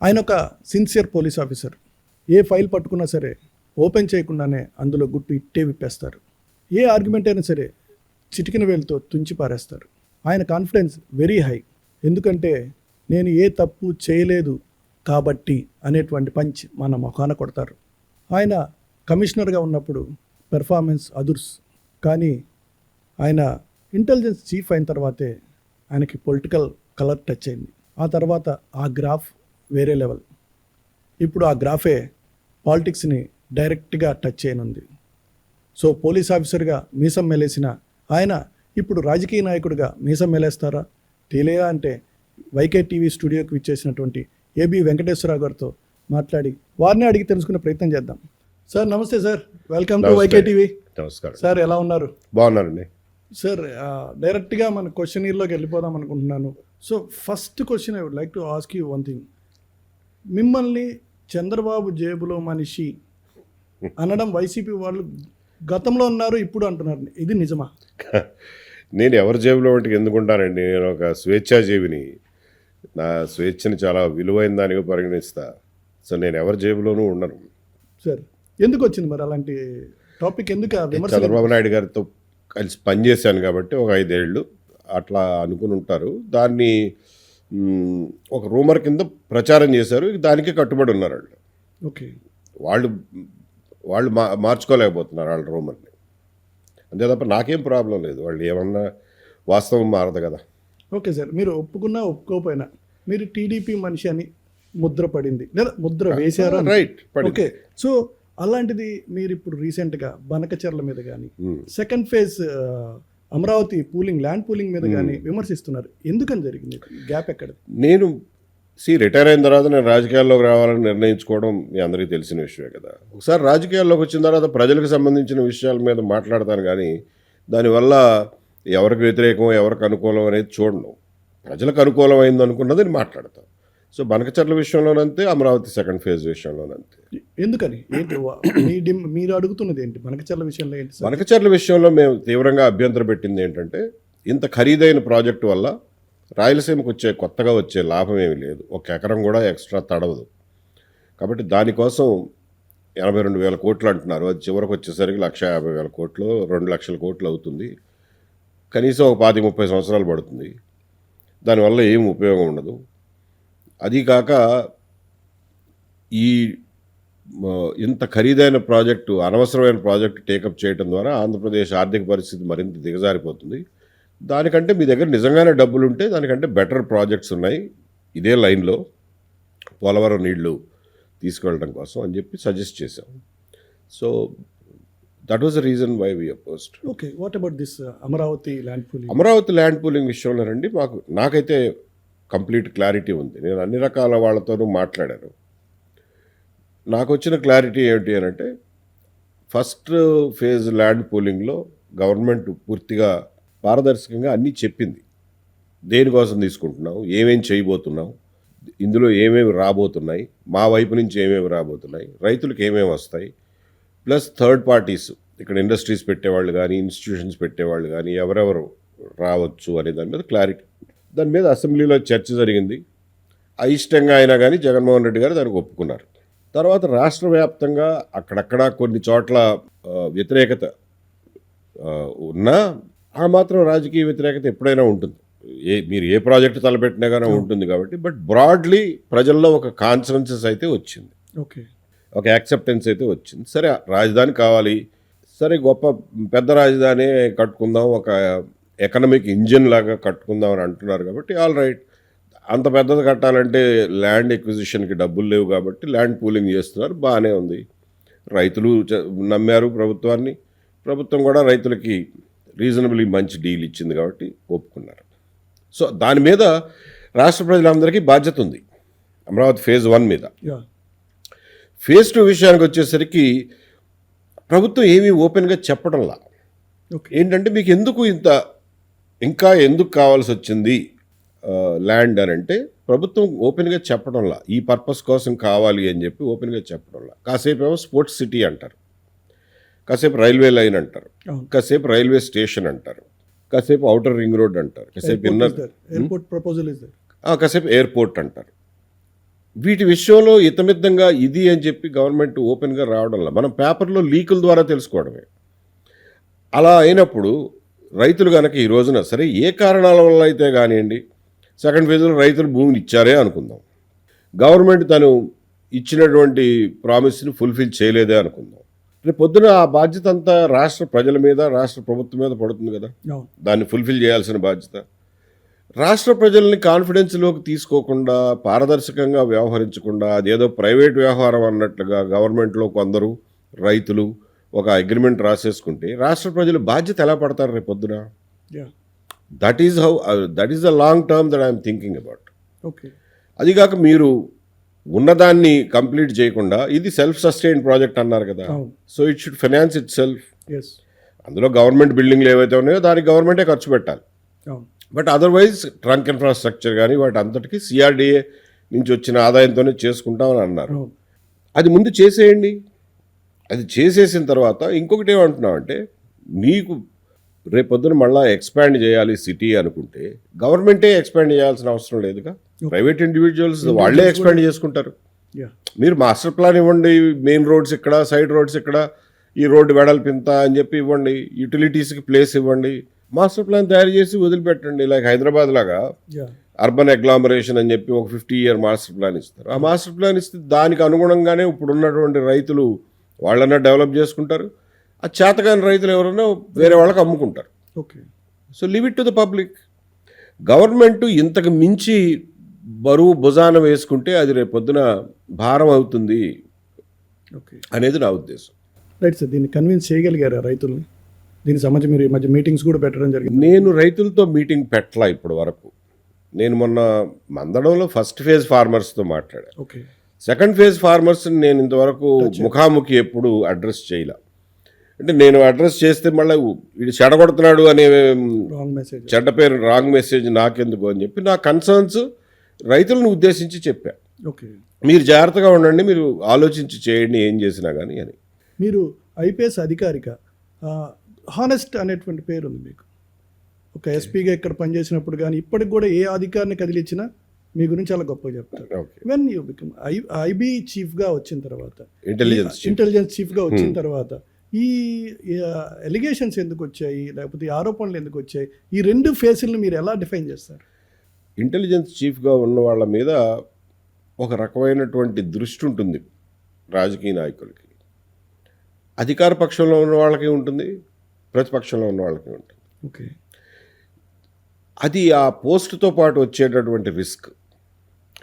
ఆయన ఒక sincere police officer. ఏ file పట్టుకున్నా సరే ఓపెన్ చేయకుండానే అందులో గుట్టు ఇట్టే విప్పేస్తారు. ఏ ఆర్గ్యుమెంట్ అయినా సరే చిటికిన వేలుతో తుంచి పారేస్తారు. ఆయన కాన్ఫిడెన్స్ వెరీ హై. ఎందుకంటే నేను ఏ తప్పు చేయలేదు కాబట్టి అనేటువంటి పంచ్ మన మొఖాన కొడతారు. ఆయన కమిషనర్గా ఉన్నప్పుడు పెర్ఫార్మెన్స్ అదుర్స్. కానీ ఆయన ఇంటెలిజెన్స్ చీఫ్ అయిన తర్వాతే ఆయనకి పొలిటికల్ కలర్ టచ్ అయింది. ఆ తర్వాత ఆ గ్రాఫ్ వేరే లెవెల్. ఇప్పుడు ఆ గ్రాఫే పాలిటిక్స్ని డైరెక్ట్గా టచ్ చేయనుంది. సో పోలీస్ ఆఫీసర్గా మీసం మెలేసిన ఆయన ఇప్పుడు రాజకీయ నాయకుడిగా మీసం మెలేస్తారా తెలియదా అంటే వైకే టీవీ స్టూడియోకి విచ్చేసినటువంటి ఏబి వెంకటేశ్వరరావు గారితో మాట్లాడి వారిని అడిగి తెలుసుకునే ప్రయత్నం చేద్దాం. సార్ నమస్తే sir, welcome to YK TV. నమస్కారం సార్, ఎలా ఉన్నారు? బాగున్నారండి. సార్, డైరెక్ట్గా మన క్వశ్చనీర్లోకి వెళ్ళిపోదాం అనుకుంటున్నాను. So first question I would like to ask you one thing. మిమ్మల్ని చంద్రబాబు జేబులో మనిషి అనడం వైసీపీ వాళ్ళు గతంలో ఉన్నారు, ఇప్పుడు అంటున్నారు. ఇది నిజమా? నేను ఎవరి జేబులో వాటికి ఎందుకుంటానండి. నేను ఒక స్వేచ్ఛాజీవిని. నా స్వేచ్ఛని చాలా విలువైన దానిగా పరిగణిస్తా. సో నేను ఎవరి జేబులోనూ ఉండను. సార్, ఎందుకు వచ్చింది మరి అలాంటి టాపిక్? ఎందుకు విమర్శ? చంద్రబాబు నాయుడు గారితో కలిసి పనిచేశాను కాబట్టి ఒక 5 ఏళ్ళు అట్లా అనుకుని ఉంటారు. దాన్ని ఒక రూమర్ కింద ప్రచారం చేశారు. దానికే కట్టుబడి ఉన్నారు వాళ్ళు. ఓకే, వాళ్ళు మార్చుకోలేకపోతున్నారు వాళ్ళ రూమర్ని. అంతే తప్ప నాకేం ప్రాబ్లం లేదు. వాళ్ళు ఏమన్నా వాస్తవం మారదు కదా. ఓకే సార్, మీరు ఒప్పుకున్నా ఒప్పుకోకపోయినా మీరు టీడీపీ మనిషి అని ముద్ర పడింది లేదా ముద్ర వేశారా? రైట్. ఓకే, సో అలాంటిది మీరు ఇప్పుడు రీసెంట్గా బనకచెర్ల మీద కానీ second phase Amaravati land pooling మీద కానీ విమర్శిస్తున్నారు. ఎందుకని జరిగింది? గ్యాప్ ఎక్కడ? నేను రిటైర్ అయిన తర్వాత నేను రాజకీయాల్లోకి రావాలని నిర్ణయించుకోవడం మీ అందరికీ తెలిసిన విషయమే కదా. ఒకసారి రాజకీయాల్లోకి వచ్చిన తర్వాత ప్రజలకు సంబంధించిన విషయాల మీద మాట్లాడతాను, కానీ దానివల్ల ఎవరికి వ్యతిరేకం ఎవరికి అనుకూలం అనేది చూడను. ప్రజలకు అనుకూలం అయింది అనుకున్నది నేను మాట్లాడతాను. సో బనకచెర్ల విషయంలోనంతే, అమరావతి సెకండ్ ఫేజ్ విషయంలోనంతే. ఎందుకని? ఏంటి మీరు అడుగుతున్నది ఏంటి బనకచెర్ల విషయంలో? ఏంటి బనకచెర్ల విషయంలో మేము తీవ్రంగా అభ్యంతరం పెట్టింది ఏంటంటే, ఇంత ఖరీదైన ప్రాజెక్టు వల్ల రాయలసీమకు కొత్తగా వచ్చే లాభం ఏమీ లేదు. 1 ఎకరం కూడా ఎక్స్ట్రా తడవదు. కాబట్టి దానికోసం 82,000 కోట్లు అంటున్నారు. అది చివరికి వచ్చేసరికి 1,50,000 కోట్లు, 2 లక్షల కోట్లు అవుతుంది. కనీసం ఒక 25-30 సంవత్సరాలు పడుతుంది. దానివల్ల ఏం ఉపయోగం ఉండదు. అది కాక ఇంత ఖరీదైన ప్రాజెక్టు, అనవసరమైన ప్రాజెక్టు టేకప్ చేయడం ద్వారా ఆంధ్రప్రదేశ్ ఆర్థిక పరిస్థితి మరింత దిగజారిపోతుంది. దానికంటే మీ దగ్గర నిజంగానే డబ్బులు ఉంటే దానికంటే బెటర్ ప్రాజెక్ట్స్ ఉన్నాయి ఇదే లైన్లో పోలవరం నీళ్లు తీసుకువెళ్ళడం కోసం అని చెప్పి సజెస్ట్ చేశాం. So that was the reason why we opposed. Okay, what about this Amaravati land pooling? Amaravati land pooling విషయంలో రండి, నాకైతే కంప్లీట్ క్లారిటీ ఉంది. నేను అన్ని రకాల వాళ్ళతోనూ మాట్లాడాను. నాకు వచ్చిన క్లారిటీ ఏమిటి అని అంటే, ఫస్ట్ ఫేజ్ ల్యాండ్ పూలింగ్లో గవర్నమెంట్ పూర్తిగా పారదర్శకంగా అన్నీ చెప్పింది. దేనికోసం తీసుకుంటున్నావు, ఏమేమి చేయబోతున్నావు, ఇందులో ఏమేమి రాబోతున్నాయి, మా వైపు నుంచి ఏమేమి రాబోతున్నాయి, రైతులకు ఏమేమి వస్తాయి, ప్లస్ థర్డ్ పార్టీస్, ఇక్కడ ఇండస్ట్రీస్ పెట్టేవాళ్ళు కానీ ఇన్స్టిట్యూషన్స్ పెట్టేవాళ్ళు కానీ ఎవరెవరు రావచ్చు అనే దాని మీద క్లారిటీ. దాని మీద అసెంబ్లీలో చర్చ జరిగింది. అయిష్టంగా అయినా కానీ జగన్మోహన్ రెడ్డి గారు దానికి ఒప్పుకున్నారు. తర్వాత రాష్ట్ర వ్యాప్తంగా అక్కడక్కడ కొన్ని చోట్ల వ్యతిరేకత ఉన్నా ఆ మాత్రం రాజకీయ వ్యతిరేకత ఎప్పుడైనా ఉంటుంది. మీరు ఏ ప్రాజెక్టు తలపెట్టినా కానీ ఉంటుంది కాబట్టి. బట్ బ్రాడ్లీ ప్రజల్లో ఒక కాన్సెన్సస్ అయితే వచ్చింది. ఓకే, ఒక యాక్సెప్టెన్స్ అయితే వచ్చింది. సరే, రాజధాని కావాలి, సరే గొప్ప పెద్ద రాజధాని కట్టుకుందాం, ఒక ఎకనామిక్ ఇంజిన్ లాగా కట్టుకుందాం అని అంటున్నారు కాబట్టి ఆల్ రైట్. అంత పెద్దది కట్టాలంటే ల్యాండ్ ఎక్విజిషన్కి డబ్బులు లేవు కాబట్టి ల్యాండ్ పూలింగ్ చేస్తున్నారు, బాగానే ఉంది. రైతులు నమ్మారు ప్రభుత్వాన్ని, ప్రభుత్వం కూడా రైతులకి రీజనబుల్లీ మంచి డీల్ ఇచ్చింది కాబట్టి ఒప్పుకున్నారు. సో దాని మీద రాష్ట్ర ప్రజలందరికీ బాధ్యత ఉంది అమరావతి ఫేజ్ 1 మీద. ఫేజ్ 2 విషయానికి వచ్చేసరికి ప్రభుత్వం ఏమీ ఓపెన్గా చెప్పడంలా. ఏంటంటే మీకు ఇంకా ఎందుకు కావాల్సి వచ్చింది ల్యాండ్ అని అంటే ప్రభుత్వం ఓపెన్గా చెప్పడంలా. ఈ పర్పస్ కోసం కావాలి అని చెప్పి ఓపెన్గా చెప్పడంలా. కాసేపు ఏమో స్పోర్ట్స్ సిటీ అంటారు, కాసేపు రైల్వే లైన్ అంటారు, కాసేపు రైల్వే స్టేషన్ అంటారు, కాసేపు అవుటర్ రింగ్ రోడ్ అంటారు, కాసేపు కాసేపు ఎయిర్పోర్ట్ అంటారు. వీటి విషయంలో ఇతమిద్దంగా ఇది అని చెప్పి గవర్నమెంట్ ఓపెన్గా రావడంలో మనం పేపర్లో లీకుల ద్వారా తెలుసుకోవడమే. అలా అయినప్పుడు రైతులు కనుక ఈ రోజున సరే ఏ కారణాల వల్ల అయితే కానివ్వండి సెకండ్ ఫేజ్లో రైతులు భూమిని ఇచ్చారే అనుకుందాం, గవర్నమెంట్ తను ఇచ్చినటువంటి ప్రామిస్ని ఫుల్ఫిల్ చేయలేదే అనుకుందాం, రేపు పొద్దున ఆ బాధ్యత అంతా రాష్ట్ర ప్రజల మీద రాష్ట్ర ప్రభుత్వం మీద పడుతుంది కదా. అవును. దాన్ని ఫుల్ఫిల్ చేయాల్సిన బాధ్యత రాష్ట్ర ప్రజల్ని కాన్ఫిడెన్స్లోకి తీసుకోకుండా పారదర్శకంగా వ్యవహరించకుండా అదేదో ప్రైవేట్ వ్యవహారం అన్నట్లుగా గవర్నమెంట్లో కొందరు రైతులు ఒక అగ్రిమెంట్ రాసేసుకుంటే రాష్ట్ర ప్రజలు బాధ్యత ఎలా పడతారు రేపు పొద్దున? Yeah. That is the long term that I'm thinking about. Okay. అదిగాక మీరు ఉన్నదాన్ని కంప్లీట్ చేయకుండా ఇది సెల్ఫ్ సస్టైన్ ప్రాజెక్ట్ అన్నారు కదా, అవును. So it should finance itself. Yes. అందులో గవర్నమెంట్ బిల్డింగ్లు ఏవైతే ఉన్నాయో దానికి గవర్నమెంటే ఖర్చు పెట్టాలి. అవును. బట్ అదర్వైజ్ ట్రంక్ ఇన్ఫ్రాస్ట్రక్చర్ కానీ వాటి అంతటికి సిఆర్డిఏ నుంచి వచ్చిన ఆదాయంతోనే చేసుకుంటామని అన్నారు. అవును. అది ముందు చేసేయండి. అది చేసేసిన తర్వాత ఇంకొకటి ఏమంటున్నామంటే మీకు రేపొద్దున మళ్ళీ ఎక్స్పాండ్ చేయాలి సిటీ అనుకుంటే గవర్నమెంటే ఎక్స్పాండ్ చేయాల్సిన అవసరం లేదుగా, ప్రైవేట్ ఇండివిజువల్స్ వాళ్ళే ఎక్స్పాండ్ చేసుకుంటారు. Yeah. మీరు మాస్టర్ ప్లాన్ ఇవ్వండి, మెయిన్ రోడ్స్ ఇక్కడ, సైడ్ రోడ్స్ ఇక్కడ, ఈ రోడ్డు వెడల్పింత అని చెప్పి ఇవ్వండి, యూటిలిటీస్కి ప్లేస్ ఇవ్వండి, మాస్టర్ ప్లాన్ తయారు చేసి వదిలిపెట్టండి. లైక్ హైదరాబాద్ లాగా Yeah. అర్బన్ అగ్లామరేషన్ అని చెప్పి ఒక 50-year మాస్టర్ ప్లాన్ ఇస్తారు. ఆ మాస్టర్ ప్లాన్ ఇస్తే దానికి అనుగుణంగానే ఇప్పుడు ఉన్నటువంటి రైతులు వాళ్ళన్నా డెవలప్ చేసుకుంటారు, ఆ చేతగాని రైతులు ఎవరైనా వేరే వాళ్ళకి అమ్ముకుంటారు. Okay. So leave it to the public. Government ఇంతకు మించి బరువు భుజాన వేసుకుంటే అది రేపు పొద్దున భారం అవుతుంది ఓకే. అనేది నా ఉద్దేశం. రైట్ సార్, దీన్ని కన్విన్స్ చేయగలిగారా రైతుల్ని? దీనికి సంబంధించి మీరు ఈ మధ్య మీటింగ్స్ కూడా పెట్టడం జరిగింది. నేను రైతులతో మీటింగ్ పెట్టలా ఇప్పటి వరకు. నేను మొన్న మందడంలో ఫస్ట్ ఫేజ్ ఫార్మర్స్తో మాట్లాడాను. ఓకే. సెకండ్ ఫేజ్ ఫార్మర్స్ని నేను ఇంతవరకు ముఖాముఖి ఎప్పుడు అడ్రస్ చేయలే. అంటే నేను అడ్రస్ చేస్తే మళ్ళీ వీడు చెడగొడుతున్నాడు అనే రాంగ్ మెసేజ్, చెడ్డ పేరు, రాంగ్ మెసేజ్ నాకెందుకు అని చెప్పి నా కన్సర్న్స్ రైతులను ఉద్దేశించి చెప్పా. ఓకే. మీరు జాగ్రత్తగా ఉండండి, మీరు ఆలోచించి చేయండి ఏం చేసినా కానీ అని. మీరు ఐపీఎస్ అధికారిగా హానెస్ట్ అనేటువంటి పేరు ఉంది మీకు. ఒక ఎస్పీగా ఇక్కడ పనిచేసినప్పుడు కానీ ఇప్పటికి కూడా ఏ అధికారిని కదిలిచ్చినా మీ గురించి చాలా గొప్పగా చెప్తారు. Okay. When you become IB చీఫ్గా వచ్చిన తర్వాత, ఇంటెలిజెన్స్ చీఫ్గా వచ్చిన తర్వాత ఈ ఎలిగేషన్స్ ఎందుకు వచ్చాయి, లేకపోతే ఈ ఆరోపణలు ఎందుకు వచ్చాయి? ఈ రెండు ఫేసులను మీరు ఎలా డిఫైన్ చేస్తారు? ఇంటెలిజెన్స్ చీఫ్గా ఉన్న వాళ్ళ మీద ఒక రకమైనటువంటి దృష్టి ఉంటుంది రాజకీయ నాయకులకి. అధికార పక్షంలో ఉన్న వాళ్ళకి ఉంటుంది, ప్రతిపక్షంలో ఉన్న వాళ్ళకి ఉంటుంది. ఓకే. అది ఆ పోస్ట్తో పాటు వచ్చేటటువంటి risk.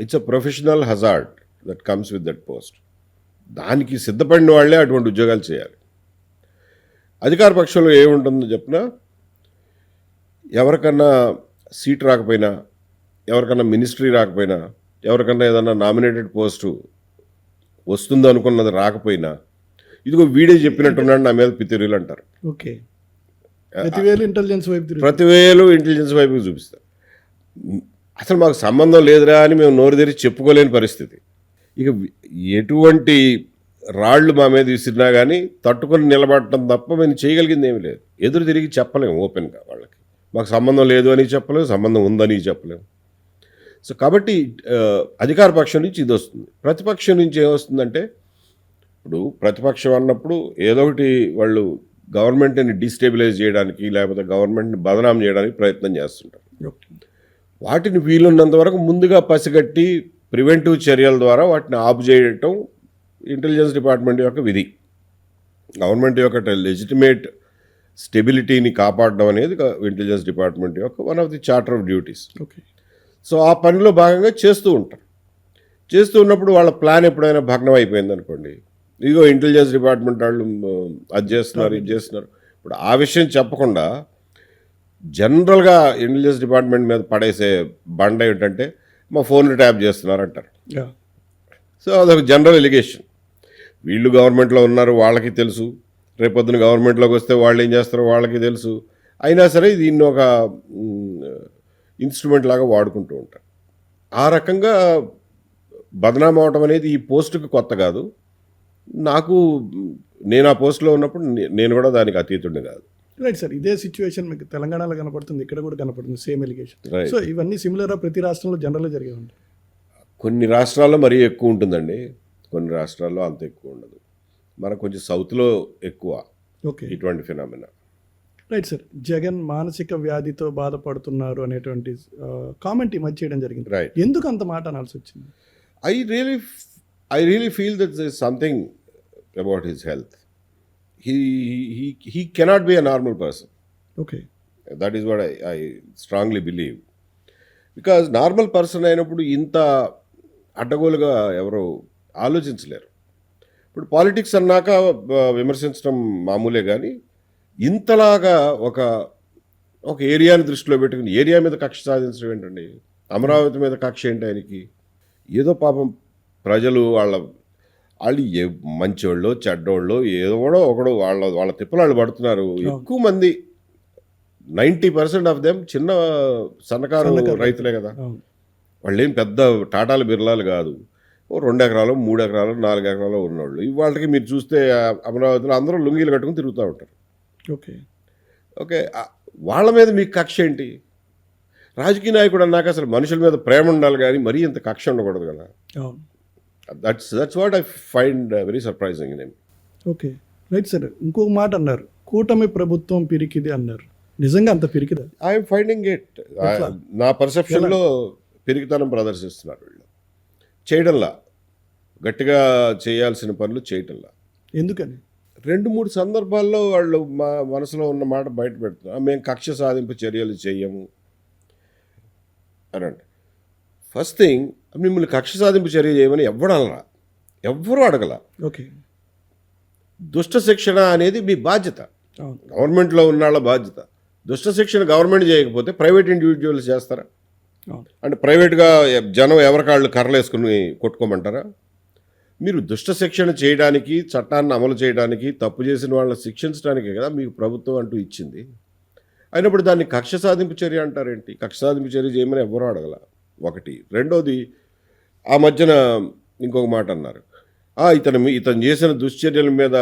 It's a professional hazard that comes with that post. దానికి సిద్ధపడిన వాళ్ళే అటువంటి ఉద్యోగాలు చేయాలి. అధికార పక్షంలో ఏముంటుందో చెప్పినా, ఎవరికన్నా సీట్ రాకపోయినా, ఎవరికన్నా మినిస్ట్రీ రాకపోయినా, ఎవరికన్నా ఏదన్నా నామినేటెడ్ పోస్టు వస్తుందో అనుకున్నది రాకపోయినా, ఇదిగో వీడే చెప్పినట్టున్నాడు నా మీద పితిరీలు అంటారు. ఓకే. ప్రతివేలు ఇంటెలిజెన్స్ వైపు, ప్రతివేలు ఇంటెలిజెన్స్ వైపుకి చూపిస్తారు. అసలు మాకు సంబంధం లేదురా అని మేము నోరు తెరిచి చెప్పుకోలేని పరిస్థితి. ఇక ఎటువంటి రాళ్ళు మా మీద విసిరినా కానీ తట్టుకొని నిలబడటం తప్ప మేము చేయగలిగింది ఏమీ లేదు. ఎదురు తిరిగి చెప్పలేము ఓపెన్గా వాళ్ళకి. మాకు సంబంధం లేదు అని చెప్పలేము, సంబంధం ఉందని చెప్పలేము. సో కాబట్టి అధికార పక్షం నుంచి ఇది వస్తుంది. ప్రతిపక్షం నుంచి ఏమొస్తుందంటే, ఇప్పుడు ప్రతిపక్షం అన్నప్పుడు ఏదో ఒకటి వాళ్ళు గవర్నమెంట్ని డిస్టెబిలైజ్ చేయడానికి లేకపోతే గవర్నమెంట్ని బదనాం చేయడానికి ప్రయత్నం చేస్తుంటారు. వాటిని వీలున్నంత వరకు ముందుగా పసిగట్టి ప్రివెంటివ్ చర్యల ద్వారా వాటిని ఆపు చేయటం ఇంటెలిజెన్స్ డిపార్ట్మెంట్ యొక్క విధి. గవర్నమెంట్ యొక్క లెజిటిమేట్ స్టెబిలిటీని కాపాడడం అనేది ఇంటెలిజెన్స్ డిపార్ట్మెంట్ యొక్క one of the charter of duties. Okay. So ఆ పనిలో భాగంగా చేస్తూ ఉంటారు. చేస్తూ ఉన్నప్పుడు వాళ్ళ ప్లాన్ ఎప్పుడైనా భగ్నం అయిపోయింది అనుకోండి, ఇదిగో ఇంటెలిజెన్స్ డిపార్ట్మెంట్ వాళ్ళు అది చేస్తున్నారు, ఇది చేస్తున్నారు. ఇప్పుడు ఆ విషయం చెప్పకుండా జనరల్గా ఇంటెలిజెన్స్ డిపార్ట్మెంట్ మీద పడేసే బండ ఏంటంటే మా ఫోన్లు ట్యాప్ చేస్తున్నారు అంటారు. సో అదొక జనరల్ ఎలిగేషన్. వీళ్ళు గవర్నమెంట్లో ఉన్నారు, వాళ్ళకి తెలుసు, రేపొద్దున గవర్నమెంట్లోకి వస్తే వాళ్ళు ఏం చేస్తారో వాళ్ళకి తెలుసు. అయినా సరే దీన్ని ఒక ఇన్స్ట్రుమెంట్ లాగా వాడుకుంటూ ఉంటారు. ఆ రకంగా బదనాం అవటం అనేది ఈ పోస్టుకి కొత్త కాదు. నేను ఆ పోస్ట్లో ఉన్నప్పుడు నేను కూడా దానికి అతీతుడిని కాదు. రైట్ సార్, ఇదే సిచ్యువేషన్ మీకు తెలంగాణలో కనపడుతుంది, ఇక్కడ కూడా కనపడుతుంది, సేమ్ ఎలిగేషన్. Right. సో ఇవన్నీ సిమిలర్గా ప్రతి రాష్ట్రంలో జనరల్గా జరిగే ఉంటాయి. కొన్ని రాష్ట్రాల్లో మరీ ఎక్కువ ఉంటుందండి, కొన్ని రాష్ట్రాల్లో అంత ఎక్కువ ఉండదు. మనకు కొంచెం సౌత్లో ఎక్కువ ఓకే. ఇటువంటి ఫినామినా. Right sir. జగన్ మానసిక వ్యాధితో బాధపడుతున్నారు అనేటువంటి కామెంట్ ఈ మధ్య చేయడం జరిగింది. Right. ఎందుకు అంత మాట అనాల్సి వచ్చింది? I really feel that there's something about his health. He cannot be a normal person. Okay. That is what I strongly believe. Because normal person అయినప్పుడు ఇంత అడ్డగోలుగా ఎవరు ఆలోచించలేరు. ఇప్పుడు పాలిటిక్స్ అన్నాక విమర్శించడం మామూలే, కానీ ఇంతలాగా ఒక ఏరియాని దృష్టిలో పెట్టుకుని ఏరియా మీద కక్ష సాధించడం ఏంటండి? అమరావతి మీద కక్ష ఏంటి ఆయనకి? ఏదో పాపం ప్రజలు వాళ్ళు మంచోళ్ళు చెడ్డోళ్ళు ఏదో కూడా ఒకడు వాళ్ళ తిప్పలు వాళ్ళు పడుతున్నారు. ఎక్కువ మంది 90% ఆఫ్ దెమ్ సన్నకారు రైతులే కదా. అవును. వాళ్ళు ఏం పెద్ద టాటాలు బిర్లాలు కాదు. 2 ఎకరాలు 3 ఎకరాలు 4 ఎకరాలు ఉన్నవాళ్ళు. ఇవాళకి మీరు చూస్తే అమరావతిలో అందరూ లుంగీలు కట్టుకుని తిరుగుతూ ఉంటారు. ఓకే. ఓకే, వాళ్ళ మీద మీకు కక్ష ఏంటి? రాజకీయ నాయకుడు అన్నాక అసలు మనుషుల మీద ప్రేమ ఉండాలి, కానీ మరీ ఇంత కక్ష ఉండకూడదు కదా. అవును. That's what I find very surprising in him. Okay. Right sir. ఇంకొక మాట అన్నారు, కూటమి ప్రభుత్వం పిరికిది అన్నారు. నిజంగా అంత పిరికిదా? I'm finding it. నా పర్సెప్షన్లో పెరిగితనం ప్రదర్శిస్తున్నారు వీళ్ళు. చేయడంలా, గట్టిగా చేయాల్సిన పనులు చేయటంలా. ఎందుకని? 2-3 సందర్భాల్లో వాళ్ళు మా మనసులో ఉన్న మాట బయట పెడుతున్నారు. మేము కక్ష సాధింపు చర్యలు చేయము అని అంటే, ఫస్ట్ థింగ్, మిమ్మల్ని కక్ష సాధింపు చర్య చేయమని ఎవ్వరూ అడగల. ఓకే. దుష్ట శిక్షణ అనేది మీ బాధ్యత, అవును. గవర్నమెంట్లో ఉన్న వాళ్ళ బాధ్యత. దుష్ట శిక్షణ గవర్నమెంట్ చేయకపోతే ప్రైవేట్ ఇండివిజువల్స్ చేస్తారా? అవును. అంటే ప్రైవేట్గా జనం ఎవరికాళ్ళు కర్రలు వేసుకుని కొట్టుకోమంటారా? మీరు దుష్ట శిక్షణ చేయడానికి, చట్టాన్ని అమలు చేయడానికి, తప్పు చేసిన వాళ్ళని శిక్షించడానికే కదా మీకు ప్రభుత్వం అంటూ ఇచ్చింది. అయినప్పుడు దాన్ని కక్ష సాధింపు చర్య అంటారేంటి? కక్ష సాధింపు చర్య చేయమని ఎవరూ అడగల, ఒకటి. రెండోది, ఆ మధ్యన ఇంకొక మాట అన్నారు, ఇతను చేసిన దుశ్చర్యల మీద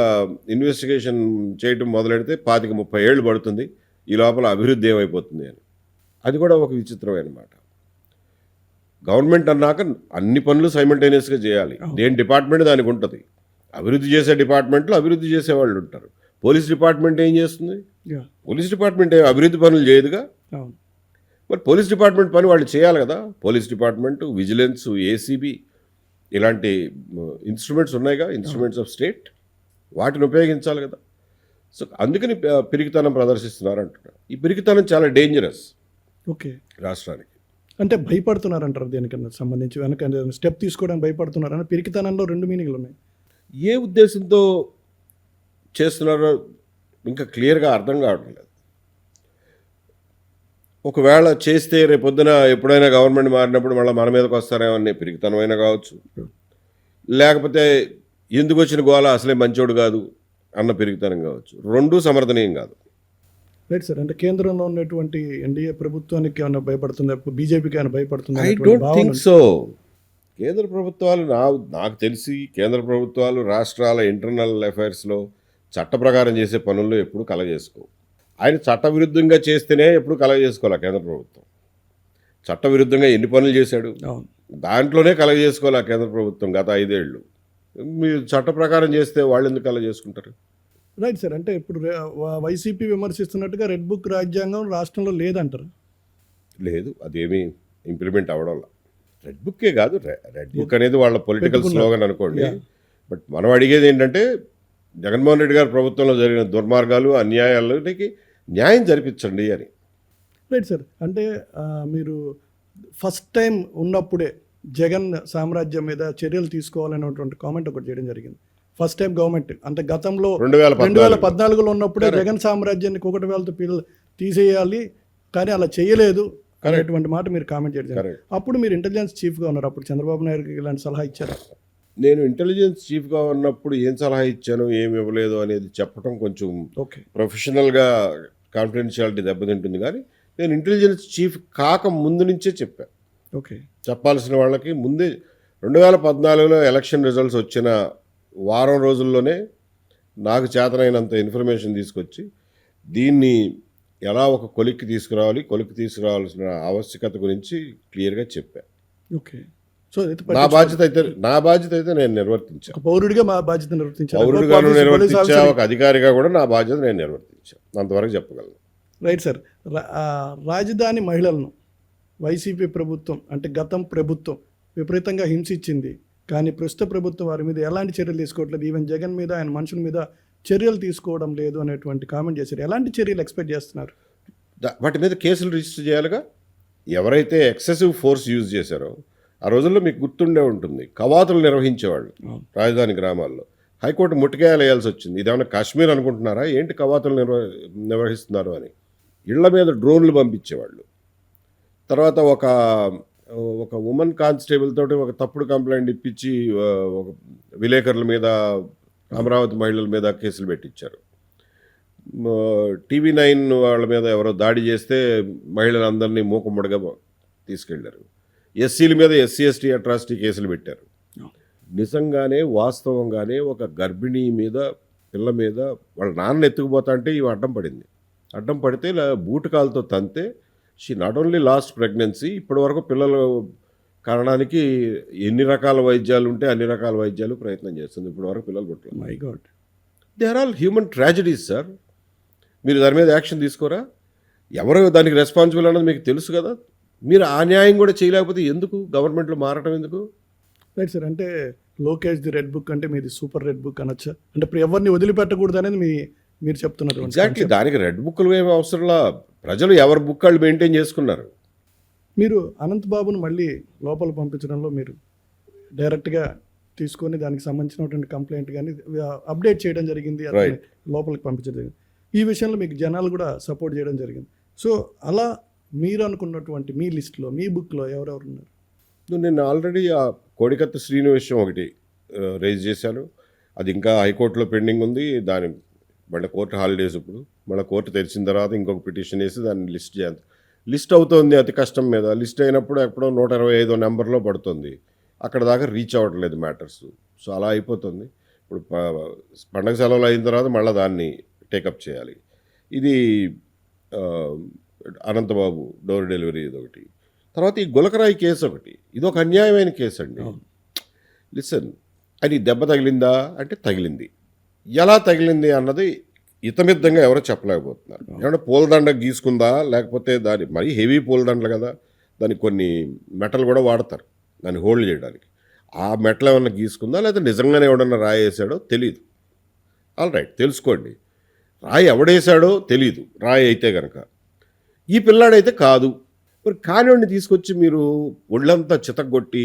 ఇన్వెస్టిగేషన్ చేయటం మొదలెడితే 25-30 ఏళ్ళు పడుతుంది, ఈ లోపల అభివృద్ధి ఏమైపోతుంది అని. అది కూడా ఒక విచిత్రమైన మాట. గవర్నమెంట్ అన్నాక అన్ని పనులు సైమల్టేనియస్గా చేయాలి. దేని డిపార్ట్మెంట్ దానికి ఉంటుంది. అభివృద్ధి చేసే డిపార్ట్మెంట్లో అభివృద్ధి చేసేవాళ్ళు ఉంటారు. పోలీస్ డిపార్ట్మెంట్ ఏం చేస్తుంది? పోలీస్ డిపార్ట్మెంట్ అభివృద్ధి పనులు చేయదుగా. అవును. మరి పోలీస్ డిపార్ట్మెంట్ పని వాళ్ళు చేయాలి కదా. పోలీస్ డిపార్ట్మెంటు, విజిలెన్స్, ఏసీబీ ఇలాంటి ఇన్స్ట్రుమెంట్స్ ఉన్నాయిగా, ఇన్స్ట్రుమెంట్స్ ఆఫ్ స్టేట్, వాటిని ఉపయోగించాలి కదా. సో అందుకని పిరికితనం ప్రదర్శిస్తున్నారు అంటున్నారు. ఈ పిరికితనం చాలా డేంజరస్ ఓకే. రాష్ట్రానికి. అంటే భయపడుతున్నారంటారు దేనికన్నా సంబంధించి, వెనక స్టెప్ తీసుకోవడానికి భయపడుతున్నారని. పిరికితనంలో 2 మీనింగ్లు ఉన్నాయి. ఏ ఉద్దేశంతో చేస్తున్నారో ఇంకా క్లియర్గా అర్థం కావడం లేదు. ఒకవేళ చేస్తే రేపొద్దున ఎప్పుడైనా గవర్నమెంట్ మారినప్పుడు మళ్ళీ మన మీదకి వస్తారేమో అనే పిరికితనమైనా కావచ్చు, లేకపోతే ఎందుకు వచ్చిన గోల అసలే మంచోడు కాదు అన్న పిరికితనం కావచ్చు. 2 సమర్థనీయం కాదు. Right sir. అంటే కేంద్రంలో ఉన్నటువంటి ఎన్డీఏ ప్రభుత్వానికి ఏమైనా భయపడుతుందా, బీజేపీకి ఏమైనా భయపడుతుందా? I don't think so. కేంద్ర ప్రభుత్వాలు నాకు తెలిసి కేంద్ర ప్రభుత్వాలు రాష్ట్రాల ఇంటర్నల్ అఫైర్స్లో చట్ట ప్రకారం చేసే పనుల్లో ఎప్పుడు కలగజేసుకోవు. ఆయన చట్టవిరుద్ధంగా చేస్తేనే ఎప్పుడు కలగజేసుకోవాలి కేంద్ర ప్రభుత్వం. చట్టవిరుద్ధంగా ఎన్ని పనులు చేశాడు, దాంట్లోనే కలగజేసుకోవాలి కేంద్ర ప్రభుత్వం గత 5 ఏళ్ళు. మీరు చట్ట ప్రకారం చేస్తే వాళ్ళు ఎందుకు కలగజేసుకుంటారు? Right sir. అంటే ఇప్పుడు వైసీపీ విమర్శిస్తున్నట్టుగా రెడ్ బుక్ రాజ్యాంగం రాష్ట్రంలో లేదంటారు. లేదు, అదేమీ ఇంప్లిమెంట్ అవ్వడంలా. రెడ్ బుక్కే కాదు, రెడ్ బుక్ అనేది వాళ్ళ పొలిటికల్ స్లోగన్ అనుకోండి. బట్ మనం అడిగేది ఏంటంటే జగన్మోహన్ రెడ్డి గారి ప్రభుత్వంలో జరిగిన దుర్మార్గాలు, అన్యాయాలకి న్యాయం జరిపించండి అని. Right sir. అంటే మీరు ఫస్ట్ టైం ఉన్నప్పుడే జగన్ సామ్రాజ్యం మీద చర్యలు తీసుకోవాలనేటువంటి కామెంట్ ఒకటి చేయడం జరిగింది. ఫస్ట్ టైం గవర్నమెంట్ అంటే గతంలో 2014లో ఉన్నప్పుడే జగన్ సామ్రాజ్యాన్ని ఒకటి వేలతో తీసేయాలి, కానీ అలా చేయలేదు అనేటువంటి మాట మీరు కామెంట్ చేయడం. అప్పుడు మీరు ఇంటెలిజెన్స్ చీఫ్గా ఉన్నారు, అప్పుడు చంద్రబాబు నాయుడుకి ఇలాంటి సలహా ఇచ్చారు. నేను ఇంటెలిజెన్స్ చీఫ్గా ఉన్నప్పుడు ఏం సలహా ఇచ్చాను, ఏమి ఇవ్వలేదు అనేది చెప్పడం కొంచెం ప్రొఫెషనల్గా కాన్ఫిడెన్షియాలిటీ దెబ్బతింటుంది. కానీ నేను ఇంటెలిజెన్స్ చీఫ్ కాక ముందు నుంచే చెప్పాను. ఓకే. చెప్పాల్సిన వాళ్ళకి ముందే 2014లో ఎలక్షన్ రిజల్ట్స్ వచ్చిన వారం రోజుల్లోనే నాకు చేతనైనంత ఇన్ఫర్మేషన్ తీసుకొచ్చి దీన్ని ఎలా ఒక కొలిక్కి తీసుకురావాల్సిన ఆవశ్యకత గురించి క్లియర్గా చెప్పాను. ఓకే. సో అయితే నా బాధ్యత అయితే నేను నిర్వర్తించాను. ఒక పౌరుడిగా మా బాధ్యత నిర్వర్తించారు. పౌరుడిగాను నిర్వర్తించా, ఒక అధికారిగా కూడా నా బాధ్యత నేను నిర్వర్తించాను. అంతవరకు చెప్పగలను. Right sir. రాజధాని మహిళలను వైసీపీ ప్రభుత్వం అంటే గతం ప్రభుత్వం విపరీతంగా హింసించింది. కానీ ప్రస్తుత ప్రభుత్వం వారి మీద ఎలాంటి చర్యలు తీసుకోవట్లేదు. ఈవెన్ జగన్ మీద ఆయన మనుషుల మీద చర్యలు తీసుకోవడం లేదు అనేటువంటి కామెంట్ చేశారు. ఎలాంటి చర్యలు ఎక్స్పెక్ట్ చేస్తున్నారు? వాటి మీద కేసులు రిజిస్టర్ చేయాలిగా. ఎవరైతే ఎక్సెసివ్ ఫోర్స్ యూజ్ చేశారో ఆ రోజుల్లో మీకు గుర్తుండే ఉంటుంది, కవాతులు నిర్వహించేవాళ్ళు రాజధాని గ్రామాల్లో. హైకోర్టు ముట్టికాయలు వేయాల్సి వచ్చింది. ఇదేమన్నా కాశ్మీర్ అనుకుంటున్నారా ఏంటి కవాతులు నిర్వహిస్తున్నారు అని. ఇళ్ల మీద డ్రోన్లు పంపించేవాళ్ళు. తర్వాత ఒక ఉమెన్ కానిస్టేబుల్ తోటి ఒక తప్పుడు కంప్లైంట్ ఇప్పించి ఒక విలేకరుల మీద, అమరావతి మహిళల మీద కేసులు పెట్టించారు. TV9 వాళ్ళ మీద ఎవరో దాడి చేస్తే మహిళలందరినీ మూకుమ్మడిగా తీసుకెళ్లారు. ఎస్సీల మీద SC/ST అట్రాసిటీ కేసులు పెట్టారు. నిజంగానే వాస్తవంగానే ఒక గర్భిణీ మీద, పిల్ల మీద వాళ్ళ నాన్న ఎత్తుకుపోతా అంటే ఇవి అడ్డం పడింది. అడ్డం పడితే ఇలా బూటకాలతో తంతే she not only last pregnancy, ఇప్పటి వరకు పిల్లలు కారణానికి ఎన్ని రకాల వైద్యాలు ఉంటే అన్ని రకాల వైద్యాలు ప్రయత్నం చేస్తుంది. ఇప్పటి వరకు పిల్లలు పుట్టలేదు. My god, they are all human tragedies sir. మీరు దాని మీద యాక్షన్ తీసుకోరా? ఎవరు దానికి రెస్పాన్సిబుల్ అన్నది మీకు తెలుసు కదా. మీరు ఆ న్యాయం కూడా చేయలేకపోతే ఎందుకు గవర్నమెంట్లో మారటం ఎందుకు? Right sir. అంటే లోకేష్ ది రెడ్ బుక్ అంటే మీది సూపర్ రెడ్ బుక్ అనొచ్చా? అంటే ఇప్పుడు ఎవరిని వదిలిపెట్టకూడదు అనేది మీరు చెప్తున్నారు. ఎగ్జాక్ట్లీ. దానికి రెడ్ బుక్లు ఏమి అవసరంలా. ప్రజలు ఎవరి బుక్ వాళ్ళు మెయింటైన్ చేసుకున్నారు. మీరు అనంత్ బాబును మళ్ళీ లోపల పంపించడంలో మీరు డైరెక్ట్గా తీసుకొని దానికి సంబంధించినటువంటి కంప్లైంట్ కానీ అప్డేట్ చేయడం జరిగింది, అతన్ని లోపలికి పంపించడం జరిగింది. ఈ విషయంలో మీకు జనాలు కూడా సపోర్ట్ చేయడం జరిగింది. సో అలా మీరు అనుకున్నటువంటి మీ లిస్ట్లో, మీ బుక్లో ఎవరెవరు ఉన్నారు? నేను ఆల్రెడీ ఆ కోడికత్తి శ్రీను విషయం ఒకటి రైజ్ చేశాను. అది ఇంకా హైకోర్టులో పెండింగ్ ఉంది. దాని మళ్ళీ కోర్టు హాలిడేస్, ఇప్పుడు మళ్ళీ కోర్టు తెరిచిన తర్వాత ఇంకొక పిటిషన్ వేసి దాన్ని లిస్ట్ చేయాలి. లిస్ట్ అవుతుంది అతి కష్టం మీద. లిస్ట్ అయినప్పుడు ఎప్పుడో 125 నెంబర్లో పడుతుంది. అక్కడ దాకా రీచ్ అవ్వట్లేదు మ్యాటర్స్. సో అలా అయిపోతుంది. ఇప్పుడు పండగ సెలవులు అయిన తర్వాత మళ్ళీ దాన్ని టేకప్ చేయాలి. ఇది అనంతబాబు డోర్ డెలివరీ ఇదొకటి. తర్వాత ఈ గులకరాయి కేసు ఒకటి. ఇది ఒక అన్యాయమైన కేసు అండి. లిసన్, అది దెబ్బ తగిలిందా అంటే తగిలింది. ఎలా తగిలింది అన్నది ఇతమిద్దంగా ఎవరో చెప్పలేకపోతున్నారు. ఏమన్నా పూలదండ గీసుకుందా, లేకపోతే దాని మరీ హెవీ పూలదండలు కదా, దానికి కొన్ని మెటల్ కూడా వాడతారు దాన్ని హోల్డ్ చేయడానికి. ఆ మెటల్ ఏమన్నా గీసుకుందా, లేకపోతే నిజంగానే ఎవడన్నా రాయి వేసాడో తెలియదు. ఆల్ రైట్, తెలుసుకోండి. రాయి ఎవడేసాడో తెలీదు రాయి అయితే కనుక. ఈ పిల్లాడైతే కాదు. మరి కానివాడిని తీసుకొచ్చి మీరు ఒళ్ళంతా చితగొట్టి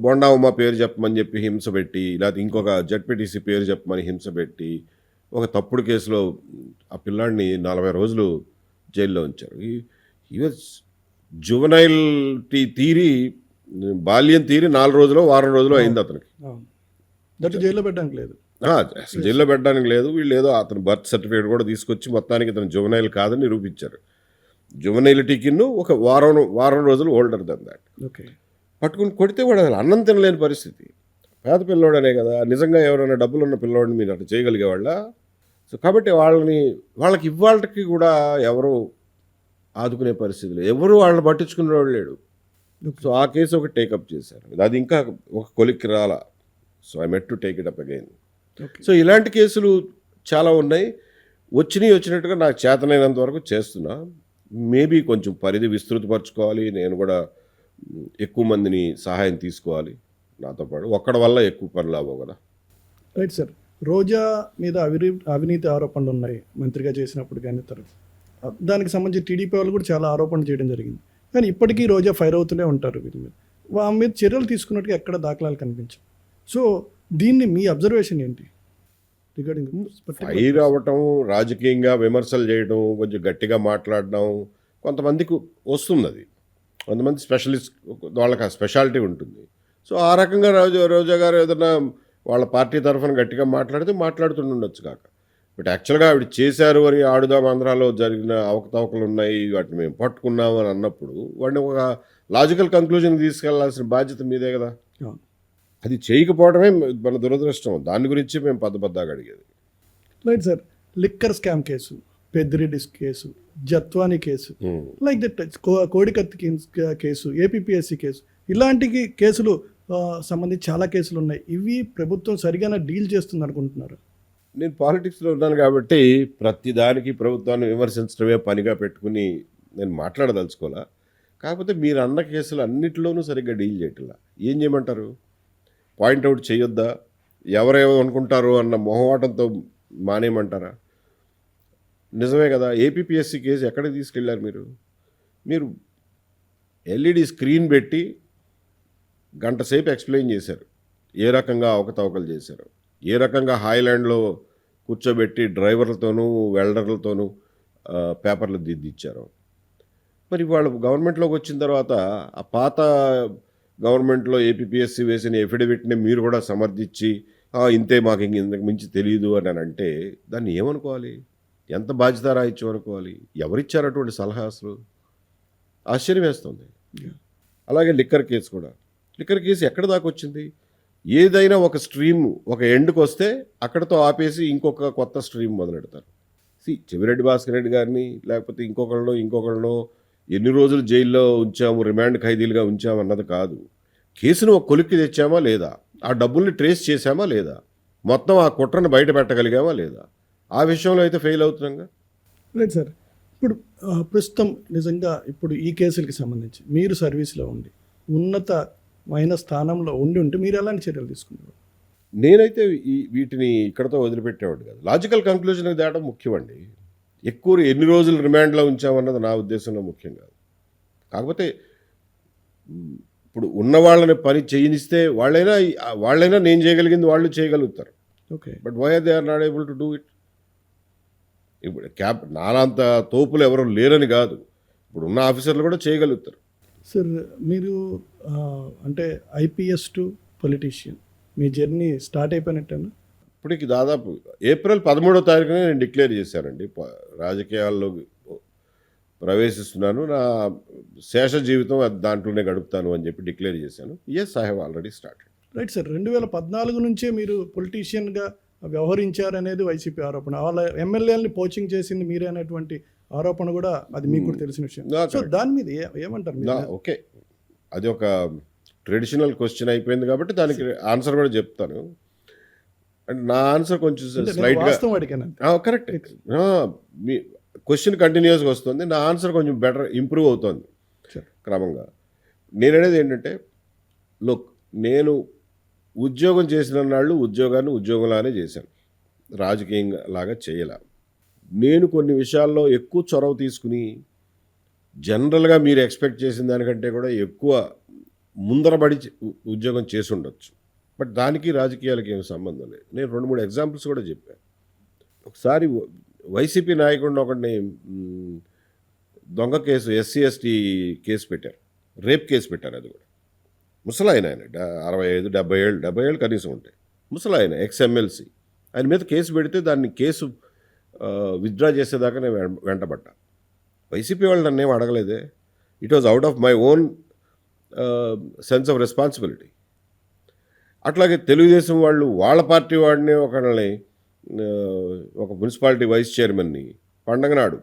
బొండావమ్మ పేరు చెప్పమని చెప్పి హింస పెట్టి, లేకపోతే ఇంకొక జడ్పీటీసీ పేరు చెప్పమని హింస పెట్టి, ఒక తప్పుడు కేసులో ఆ పిల్లాడిని 40 రోజులు జైల్లో ఉంచారు. ఈ జువనైల్ తీరి, బాల్యం తీరి 4 రోజులు వారం రోజులు అయింది అతనికి. జైల్లో పెట్టడానికి లేదు, అసలు జైల్లో పెట్టడానికి లేదు. వీళ్ళు ఏదో అతను బర్త్ సర్టిఫికేట్ కూడా తీసుకొచ్చి మొత్తానికి ఇతను జువనైల్ కాదని నిరూపించారు. జువనైలిటీకిన్ను ఒక వారం రోజులు ఓల్డర్ దన్ దాట్. ఓకే, పట్టుకుని కొడితే వాడు అసలు అన్నం తినలేని పరిస్థితి. పేద పిల్లోడనే కదా. నిజంగా ఎవరైనా డబ్బులు ఉన్న పిల్లోడిని మీరు అట్లా చేయగలిగేవాళ్ళ? సో కాబట్టి వాళ్ళకి ఇవాళకి కూడా ఎవరు ఆదుకునే పరిస్థితి లేదు. ఎవరు వాళ్ళని పట్టించుకునేవాడు లేడు. సో ఆ కేసు ఒకటి టేకప్ చేశారు. అది ఇంకా ఒక కొలిక్కి రాలా. So I met to take it up again. So ఇలాంటి కేసులు చాలా ఉన్నాయి. వచ్చినట్టుగా నాకు చేతనైనంత వరకు చేస్తున్నా. మేబీ కొంచెం పరిధి విస్తృతపరచుకోవాలి. నేను కూడా ఎక్కువ మందిని సహాయం తీసుకోవాలి నాతో పాటు. ఒక్కడి వల్ల ఎక్కువ పనులు అవ్వవు కదా. Right sir. రోజా మీద అవినీతి ఆరోపణలు ఉన్నాయి మంత్రిగా చేసినప్పుడు, కానీ దానికి సంబంధించి టీడీపీ వాళ్ళు కూడా చాలా ఆరోపణలు చేయడం జరిగింది. కానీ ఇప్పటికీ రోజా ఫైర్ అవుతూనే ఉంటారు. వీళ్ళ మీద వాళ్ళ మీద చర్యలు తీసుకున్నట్టుగా ఎక్కడ దాఖలాలు కనిపించవు. సో దీన్ని మీ అబ్జర్వేషన్ ఏంటి రిగార్డింగ్? ఫైర్ అవ్వటం, రాజకీయంగా విమర్శలు చేయడం, కొంచెం గట్టిగా మాట్లాడడం కొంతమందికి వస్తుంది. అది కొంతమంది స్పెషలిస్ట్, వాళ్ళకి ఆ స్పెషాలిటీ ఉంటుంది. సో ఆ రకంగా రోజా గారు ఏదైనా వాళ్ళ పార్టీ తరఫున గట్టిగా మాట్లాడుతుండొచ్చు కాక. బట్ యాక్చువల్గా ఆవిడ చేశారు అని ఆడుదాం ఆంధ్రాలో జరిగిన అవకతవకలు ఉన్నాయి, వాటిని మేము పట్టుకున్నాము అని అన్నప్పుడు వాడిని ఒక లాజికల్ కంక్లూజన్ తీసుకెళ్లాల్సిన బాధ్యత మీదే కదా. అది చేయకపోవడమే మన దురదృష్టం. దాని గురించి మేము పద్దగా అడిగేది. Right sir. Liquor scam case, Peddireddy case, Jethwani case, like that Kodikathi case, APPSC case, ఇలాంటి కేసులు సంబంధించి చాలా కేసులు ఉన్నాయి. ఇవి ప్రభుత్వం సరిగానే డీల్ చేస్తుంది అనుకుంటున్నారు? నేను పాలిటిక్స్లో ఉన్నాను కాబట్టి ప్రతి దానికి ప్రభుత్వాన్ని విమర్శించడమే పనిగా పెట్టుకుని నేను మాట్లాడదలుచుకోవాలా. కాకపోతే మీరు అన్న కేసులు అన్నిటిలోనూ సరిగ్గా డీల్ చేయట్లా. ఏం చేయమంటారు? పాయింట్అవుట్ చేయొద్దా? ఎవరేమో అనుకుంటారో అన్న మొహమాటంతో మానేయమంటారా? నిజమే కదా, ఏపీపీఎస్సీ కేసు ఎక్కడికి తీసుకెళ్లారు మీరు ఎల్ఈడి స్క్రీన్ పెట్టి గంట సేపు ఎక్స్ప్లెయిన్ చేశారు ఏ రకంగా అవకతవకలు చేశారు, ఏ రకంగా హాయ్లాండ్లో కూర్చోబెట్టి డ్రైవర్లతోనూ వెల్డర్లతోనూ పేపర్లు దిద్దిచ్చారు. మరి వాళ్ళు గవర్నమెంట్లోకి వచ్చిన తర్వాత ఆ పాత గవర్నమెంట్లో ఏపీపీఎస్సీ వేసిన ఎఫిడవిట్ని మీరు కూడా సమర్థించి ఇంతే, మాకు ఇంతకు మించి తెలియదు అని అంటే దాన్ని ఏమనుకోవాలి? ఎంత బాధ్యత రాయిచ్చు అనుకోవాలి? ఎవరిచ్చారు అటువంటి సలహా? అసలు ఆశ్చర్యం వేస్తుంది. అలాగే లిక్కర్ కేసు కూడా, లిక్కర్ కేసు ఎక్కడ దాకా వచ్చింది? ఏదైనా ఒక స్ట్రీమ్ ఒక ఎండ్కి వస్తే అక్కడతో ఆపేసి ఇంకొక కొత్త స్ట్రీమ్ మొదలెడతారు. చెవిరెడ్డి భాస్కర్ రెడ్డి గారిని లేకపోతే ఇంకొకళ్ళనో ఎన్ని రోజులు జైల్లో ఉంచాము, రిమాండ్ ఖైదీలుగా ఉంచాము అన్నది కాదు. కేసును ఒక కొలిక్కి తెచ్చామా లేదా, ఆ డబ్బుల్ని ట్రేస్ చేశామా లేదా, మొత్తం ఆ కుట్రను బయట పెట్టగలిగామా లేదా, ఆ విషయంలో అయితే ఫెయిల్ అవుతున్నాగా. Right sir. ఇప్పుడు ప్రస్తుతం నిజంగా ఇప్పుడు ఈ కేసులకి సంబంధించి మీరు సర్వీస్లో ఉండి ఉన్నతమైన స్థానంలో ఉంటే మీరు ఎలాంటి చర్యలు తీసుకున్నారు? నేనైతే వీటిని ఇక్కడతో వదిలిపెట్టేవాడు కాదు. లాజికల్ కంక్లూజన్కి తేవడం ముఖ్యమండి. ఎక్కువ ఎన్ని రోజులు రిమాండ్లో ఉంచామన్నది నా ఉద్దేశంలో ముఖ్యం కాదు. కాకపోతే ఇప్పుడు ఉన్న వాళ్ళని పని చేయనిస్తే వాళ్ళైనా నేను చేయగలిగింది వాళ్ళు చేయగలుగుతారు. Okay, but why they are not able to do it? ఇప్పుడు నాలంత తోపులు ఎవరు లేరని కాదు, ఇప్పుడు ఉన్న ఆఫీసర్లు కూడా చేయగలుగుతారు. సార్ మీరు అంటే ఐపీఎస్ టు పొలిటీషియన్ మీ జర్నీ స్టార్ట్ అయిపోయినట్టేనా? ఇప్పటికి దాదాపు ఏప్రిల్ 13వ తారీఖునే నేను డిక్లేర్ చేశానండి, రాజకీయాల్లో ప్రవేశిస్తున్నాను, నా శేష జీవితం దాంట్లోనే గడుపుతాను అని చెప్పి డిక్లేర్ చేశాను. Yes, I have already started. Right sir. 2014 నుంచే మీరు పొలిటీషియన్గా వ్యవహరించారనేది వైసీపీ ఆరోపణ. వాళ్ళ ఎమ్మెల్యేలని పోచింగ్ చేసింది మీరే అనేటువంటి ఆరోపణ కూడా అది మీకు కూడా తెలిసిన విషయం. సో దాని మీద ఏమంటారు మీరు? ఓకే, అది ఒక ట్రెడిషనల్ క్వశ్చన్ అయిపోయింది కాబట్టి దానికి ఆన్సర్ కూడా చెప్తాను. అండ్ నా ఆన్సర్ కొంచెం స్లైట్గా కరెక్ట్, మీ క్వశ్చన్ కంటిన్యూస్గా వస్తుంది, నా ఆన్సర్ కొంచెం బెటర్ ఇంప్రూవ్ అవుతుంది క్రమంగా. నేను అనేది ఏంటంటే, నేను ఉద్యోగం చేసిన నాళ్ళు ఉద్యోగాన్ని ఉద్యోగంలానే చేశాను, రాజకీయంగా లాగా చేయలే. నేను కొన్ని విషయాల్లో ఎక్కువ చొరవ తీసుకుని జనరల్గా మీరు ఎక్స్పెక్ట్ చేసిన దానికంటే కూడా ఎక్కువ ముందరబడి ఉద్యోగం చేసి ఉండొచ్చు. బట్ దానికి రాజకీయాలకి ఏమి సంబంధం లేదు. నేను 2-3 ఎగ్జాంపుల్స్ కూడా చెప్పాను. ఒకసారి వైసీపీ నాయకుడిని ఒకడిని దొంగ కేసు, ఎస్సీ ఎస్టీ కేసు పెట్టారు, రేప్ కేసు పెట్టారు. అది కూడా ముసలాయన, ఆయన 65-70 ఏళ్ళు కనీసం ఉంటాయి, ముసలాయన, ఎక్స్ఎమ్మెల్సీ. ఆయన మీద కేసు పెడితే దాన్ని కేసు విత్డ్రా చేసేదాకా నేను వెంటబడ్డా. వైసీపీ వాళ్ళు నన్ను ఏం అడగలేదే. It was out of my own sense of responsibility. అట్లాగే తెలుగుదేశం వాళ్ళు వాళ్ళ పార్టీ వాడిని ఒక మున్సిపాలిటీ వైస్ చైర్మన్ని పండగనాడు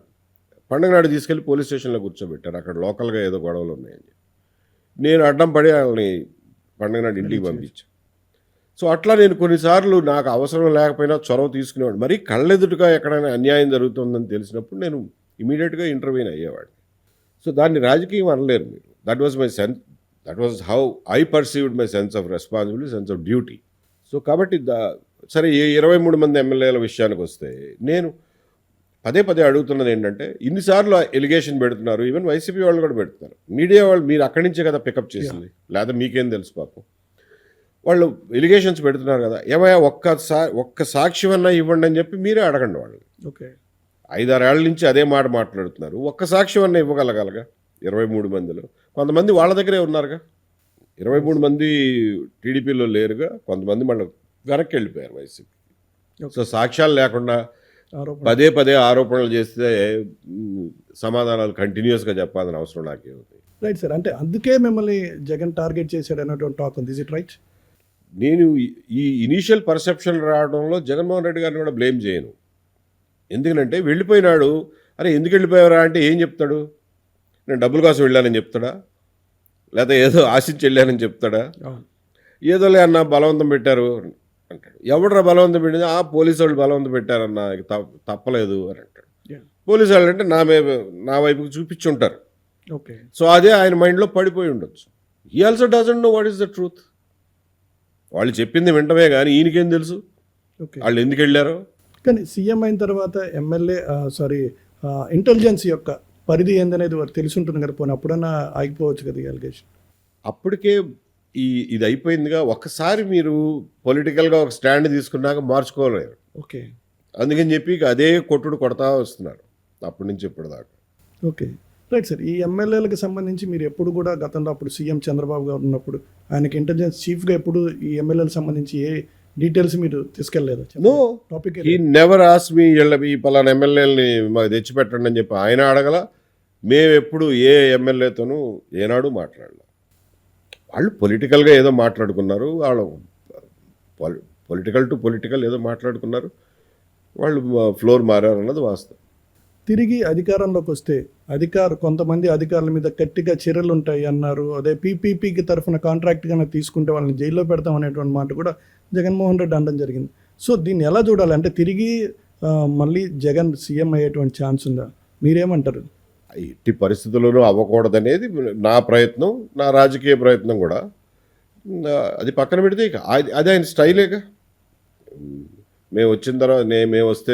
తీసుకెళ్ళి పోలీస్ స్టేషన్లో కూర్చోబెట్టారు. అక్కడ లోకల్గా ఏదో గొడవలు ఉన్నాయని నేను అడ్డం పడి వాళ్ళని పండగనాడు ఇంటికి పంపించాను. సో అట్లా నేను కొన్నిసార్లు నాకు అవసరం లేకపోయినా చొరవ తీసుకునేవాడు. మరీ కళ్ళెదుటుగా ఎక్కడైనా అన్యాయం జరుగుతుందని తెలిసినప్పుడు నేను ఇమీడియట్గా ఇంటర్వ్యూని అయ్యేవాడిని. సో దాన్ని రాజకీయం అనలేరు మీరు. That was how I perceived my sense of responsibility, sense of duty. So కాబట్టి సరే, 23 మంది ఎమ్మెల్యేల విషయానికి వస్తే నేను పదే అడుగుతున్నది ఏంటంటే, ఇన్నిసార్లు ఎలిగేషన్ పెడుతున్నారు, ఈవెన్ వైసీపీ వాళ్ళు కూడా పెడుతున్నారు, మీడియా వాళ్ళు, మీరు అక్కడి నుంచే కదా పికప్ చేసింది, లేదా మీకేం తెలుసు పాపం, వాళ్ళు ఎలిగేషన్స్ పెడుతున్నారు కదా, ఏమయ్యా ఒక్క సాక్ష్యం అన్నా ఇవ్వండి అని చెప్పి మీరే అడగండి వాళ్ళు. ఓకే, 5-6 ఏళ్ల నుంచి అదే మాట మాట్లాడుతున్నారు, ఒక్క సాక్ష్యం అన్నా ఇవ్వగలగాలగా. 23 మందిలో కొంతమంది వాళ్ళ దగ్గరే ఉన్నారుగా, 23 మంది టీడీపీలో లేరుగా, కొంతమంది మళ్ళీ వెనక్కి వెళ్ళిపోయారు వైసీపీ. సో సాక్ష్యాలు లేకుండా పదే ఆరోపణలు చేస్తే సమాధానాలు కంటిన్యూస్గా చెప్పాలని అవసరం నాకేముంది. Right sir. అంటే అందుకే మిమ్మల్ని జగన్ టార్గెట్ చేశాడు అన్నటువంటి టాక్ ఉంది. Is it right? నేను ఈ ఇనీషియల్ పర్సెప్షన్ రావడంలో జగన్మోహన్ రెడ్డి గారిని కూడా బ్లేమ్ చేయను. ఎందుకంటే వెళ్ళిపోయినాడు, అరే ఎందుకు వెళ్ళిపోయారా అంటే ఏం చెప్తాడు? నేను డబ్బుల కోసం వెళ్ళానని చెప్తాడా? లేదా ఏదో ఆశించి వెళ్ళానని చెప్తాడా? అవును. ఏదోలే అన్న బలవంతం పెట్టారు అంటాడు. ఎవడరా బలవంతం పెట్టింది? పోలీసు వాళ్ళు బలవంతం పెట్టారన్న, ఇక తప్పలేదు అని అంటాడు. Yeah. పోలీసు వాళ్ళు అంటే నా వైపుకి చూపించుంటారు. ఓకే. సో అదే ఆయన మైండ్లో పడిపోయి ఉండొచ్చు. He also doesn't know what is the truth. వాళ్ళు చెప్పింది వింటమే కానీ ఈయనకేం తెలుసు ఓకే. వాళ్ళు ఎందుకు వెళ్ళారో. కానీ సీఎం అయిన తర్వాత ఇంటెలిజెన్స్ యొక్క పరిధి ఏందనేది వారు తెలిసి ఉంటుంది కదా, పోనీ అప్పుడన్నా ఆగిపోవచ్చు కదా ఈ అలిగేషన్. అప్పటికే ఇది అయిపోయిందిగా. ఒక్కసారి మీరు పొలిటికల్గా ఒక స్టాండ్ తీసుకున్నాక మార్చుకోలేరు. ఓకే. అందుకని చెప్పి ఇక అదే కొట్టుడు కొడతా వస్తున్నారు అప్పటి నుంచి ఇప్పటిదాకా. Okay, right sir. ఈ ఎమ్మెల్యేలకు సంబంధించి మీరు ఎప్పుడు కూడా గతంలో అప్పుడు సీఎం చంద్రబాబు గారు ఉన్నప్పుడు ఆయనకి ఇంటెలిజెన్స్ చీఫ్గా ఎప్పుడు ఈ ఎమ్మెల్యేలకు సంబంధించి ఏ డీటెయిల్స్ మీరు తీసుకెళ్ళలేదు? నో, టాపిక్ ఈ నెవర్ ఆస్ మీ ఈ పలానా ఎమ్మెల్యేలని మాకు తెచ్చిపెట్టండి అని చెప్పి ఆయన అడగల. మేము ఎప్పుడు ఏ ఎమ్మెల్యేతోనూ ఏనాడు మాట్లాడలే. వాళ్ళు పొలిటికల్గా ఏదో మాట్లాడుకున్నారు, వాళ్ళు పొలిటికల్ టు పొలిటికల్ ఏదో మాట్లాడుకున్నారు, వాళ్ళు ఫ్లోర్ మారారు అన్నది వాస్తవం. తిరిగి అధికారంలోకి వస్తే కొంతమంది అధికారుల మీద గట్టిగా చర్యలు ఉంటాయి అన్నారు. అదే పీపీపీకి తరఫున కాంట్రాక్ట్ కన్నా తీసుకుంటే వాళ్ళని జైల్లో పెడతాం అనేటువంటి మాట కూడా జగన్మోహన్ రెడ్డి అనడం జరిగింది. సో దీన్ని ఎలా చూడాలి? అంటే తిరిగి మళ్ళీ జగన్ సీఎం అయ్యేటువంటి ఛాన్స్ ఉందా? మీరేమంటారు? ఎట్టి పరిస్థితుల్లోనూ అవ్వకూడదనేది నా ప్రయత్నం, నా రాజకీయ ప్రయత్నం కూడా. అది పక్కన పెడితే ఇక అది ఆయన స్టైలేగా. మేము వచ్చిన తర్వాత మేము వస్తే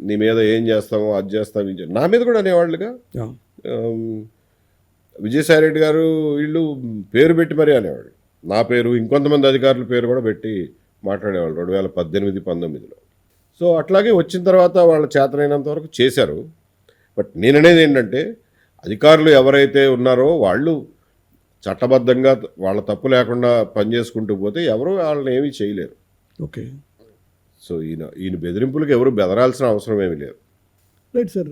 నీ మీద ఏం చేస్తామో అది చేస్తాము, నా మీద కూడా అనేవాళ్ళుగా. విజయసాయి రెడ్డి గారు వీళ్ళు పేరు పెట్టి మరీ అనేవాళ్ళు. నా పేరు, ఇంకొంతమంది అధికారుల పేరు కూడా పెట్టి మాట్లాడేవాళ్ళు 2018-19లో. సో అట్లాగే వచ్చిన తర్వాత వాళ్ళ చేతనైనంత వరకు చేశారు. బట్ నేననేది ఏంటంటే అధికారులు ఎవరైతే ఉన్నారో వాళ్ళు చట్టబద్ధంగా వాళ్ళ తప్పు లేకుండా పనిచేసుకుంటూ పోతే ఎవరు వాళ్ళని ఏమీ చేయలేరు. ఓకే. సో ఈయన బెదిరింపులకు ఎవరు బెదరాల్సిన అవసరం ఏమీ లేదు. Right sir.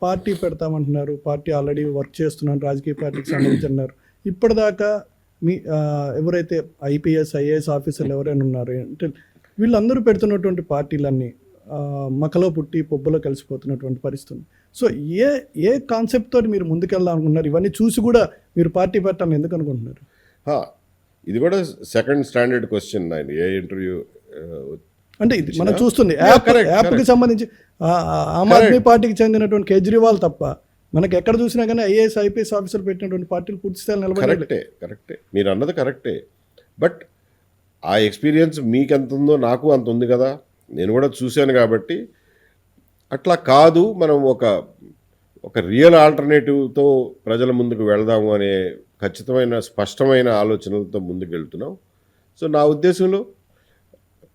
పార్టీ పెడతామంటున్నారు, పార్టీ ఆల్రెడీ వర్క్ చేస్తున్నారు, రాజకీయ పార్టీకి సంబంధించినారు. ఇప్పటిదాకా మీ ఎవరైతే ఐపీఎస్ ఐఏఎస్ ఆఫీసర్లు ఎవరైనా ఉన్నారు అంటే వీళ్ళందరూ పెడుతున్నటువంటి పార్టీలన్నీ మకలో పుట్టి పొబ్బులో కలిసిపోతున్నటువంటి పరిస్థితి. సో ఏ కాన్సెప్ట్ తోటి మీరు ముందుకెళ్దాం అనుకుంటున్నారు? ఇవన్నీ చూసి కూడా మీరు పార్టీ పెట్టాలని ఎందుకు అనుకుంటున్నారు? ఇది కూడా సెకండ్ స్టాండర్డ్ క్వశ్చన్. ఆయన ఏ ఇంటర్వ్యూ అంటే ఇది మనం చూస్తుంది యాప్కి సంబంధించి ఆమ్ ఆద్మీ పార్టీకి చెందినటువంటి కేజ్రీవాల్ తప్ప మనకి ఎక్కడ చూసినా కానీ ఐఏఎస్ ఐపీఎస్ ఆఫీసర్లు పెట్టినటువంటి పార్టీలు పూర్తి స్థాయిలో నిలబడి. కరెక్టే మీరు అన్నది కరెక్టే. బట్ ఆ ఎక్స్పీరియన్స్ మీకు ఎంత ఉందో నాకు అంత ఉంది కదా, నేను కూడా చూశాను. కాబట్టి అట్లా కాదు, మనం ఒక రియల్ ఆల్టర్నేటివ్తో ప్రజల ముందుకు వెళదాము అనే ఖచ్చితమైన స్పష్టమైన ఆలోచనలతో ముందుకు వెళ్తున్నాం. సో నా ఉద్దేశంలో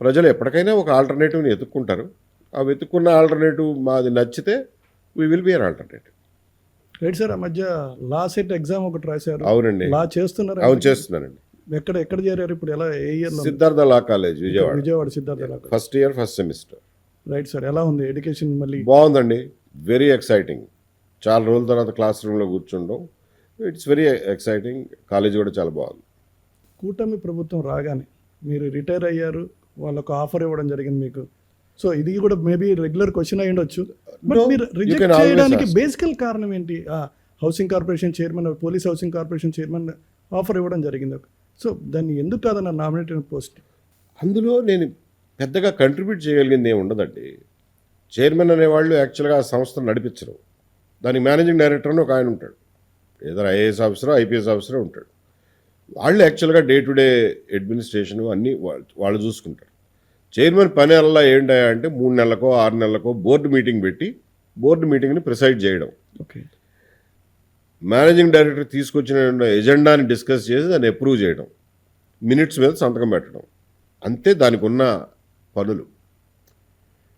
ప్రజలు ఎప్పటికైనా ఒక ఆల్టర్నేటివ్ని ఎత్తుక్కుంటారు. ఆ వెతుక్కున్న ఆల్టర్నేటివ్ మాది నచ్చితే we will be an alternative. Right sir. ఆ మధ్య లా సెట్ ఎగ్జామ్ ఒకటి రాశారు. అవునండి. లా చేస్తున్నారు? అవును, చేస్తున్నానండి. ఎక్కడ చేరారు ఇప్పుడు? ఎలా, ఏ year? Siddhartha law college, Vijayawada Siddhartha law. First year first semester. Right sir. ఎలా ఉంది ఎడ్యుకేషన్? మళ్ళీ బాగుందండి, వెరీ ఎక్సైటింగ్. చాలా రోజుల తర్వాత క్లాస్ రూమ్లో కూర్చుంటాం. It's very exciting. కాలేజ్ కూడా చాలా బాగుంది. కూటమి ప్రభుత్వం రాగానే మీరు రిటైర్ అయ్యారు, వాళ్ళకు ఆఫర్ ఇవ్వడం జరిగింది మీకు. సో ఇది కూడా మేబీ రెగ్యులర్ క్వశ్చన్ అయి ఉండొచ్చు. బట్ మీరు రిజెక్ట్ చేయడానికి బేసికల్ కారణం ఏంటి? Housing corporation chairman, police housing corporation chairman offer ఇవ్వడం జరిగింది. సో దాన్ని ఎందుకు కాదన్న నామినేటెడ్ పోస్ట్? అందులో నేను పెద్దగా కంట్రిబ్యూట్ చేయగలిగింది ఏమి ఉండదండి. చైర్మన్ అనేవాళ్ళు యాక్చువల్గా ఆ సంస్థను నడిపించరు. దానికి మేనేజింగ్ డైరెక్టర్ అని ఒక ఆయన ఉంటాడు, ఏదైనా ఐఏఎస్ ఆఫీసరో ఐపీఎస్ ఆఫీసరో ఉంటాడు. వాళ్ళు యాక్చువల్గా డే టు డే అడ్మినిస్ట్రేషన్ అన్నీ వాళ్ళు చూసుకుంటారు. చైర్మన్ పని అలా ఏంటా అంటే 3 నెలలకో 6 నెలలకో బోర్డు మీటింగ్ పెట్టి బోర్డు మీటింగ్ని ప్రిసైడ్ చేయడం. ఓకే. మేనేజింగ్ డైరెక్టర్ తీసుకొచ్చిన ఎజెండాని డిస్కస్ చేసి దాన్ని అప్రూవ్ చేయడం, మినిట్స్ మీద సంతకం పెట్టడం, అంతే దానికి ఉన్న పనులు.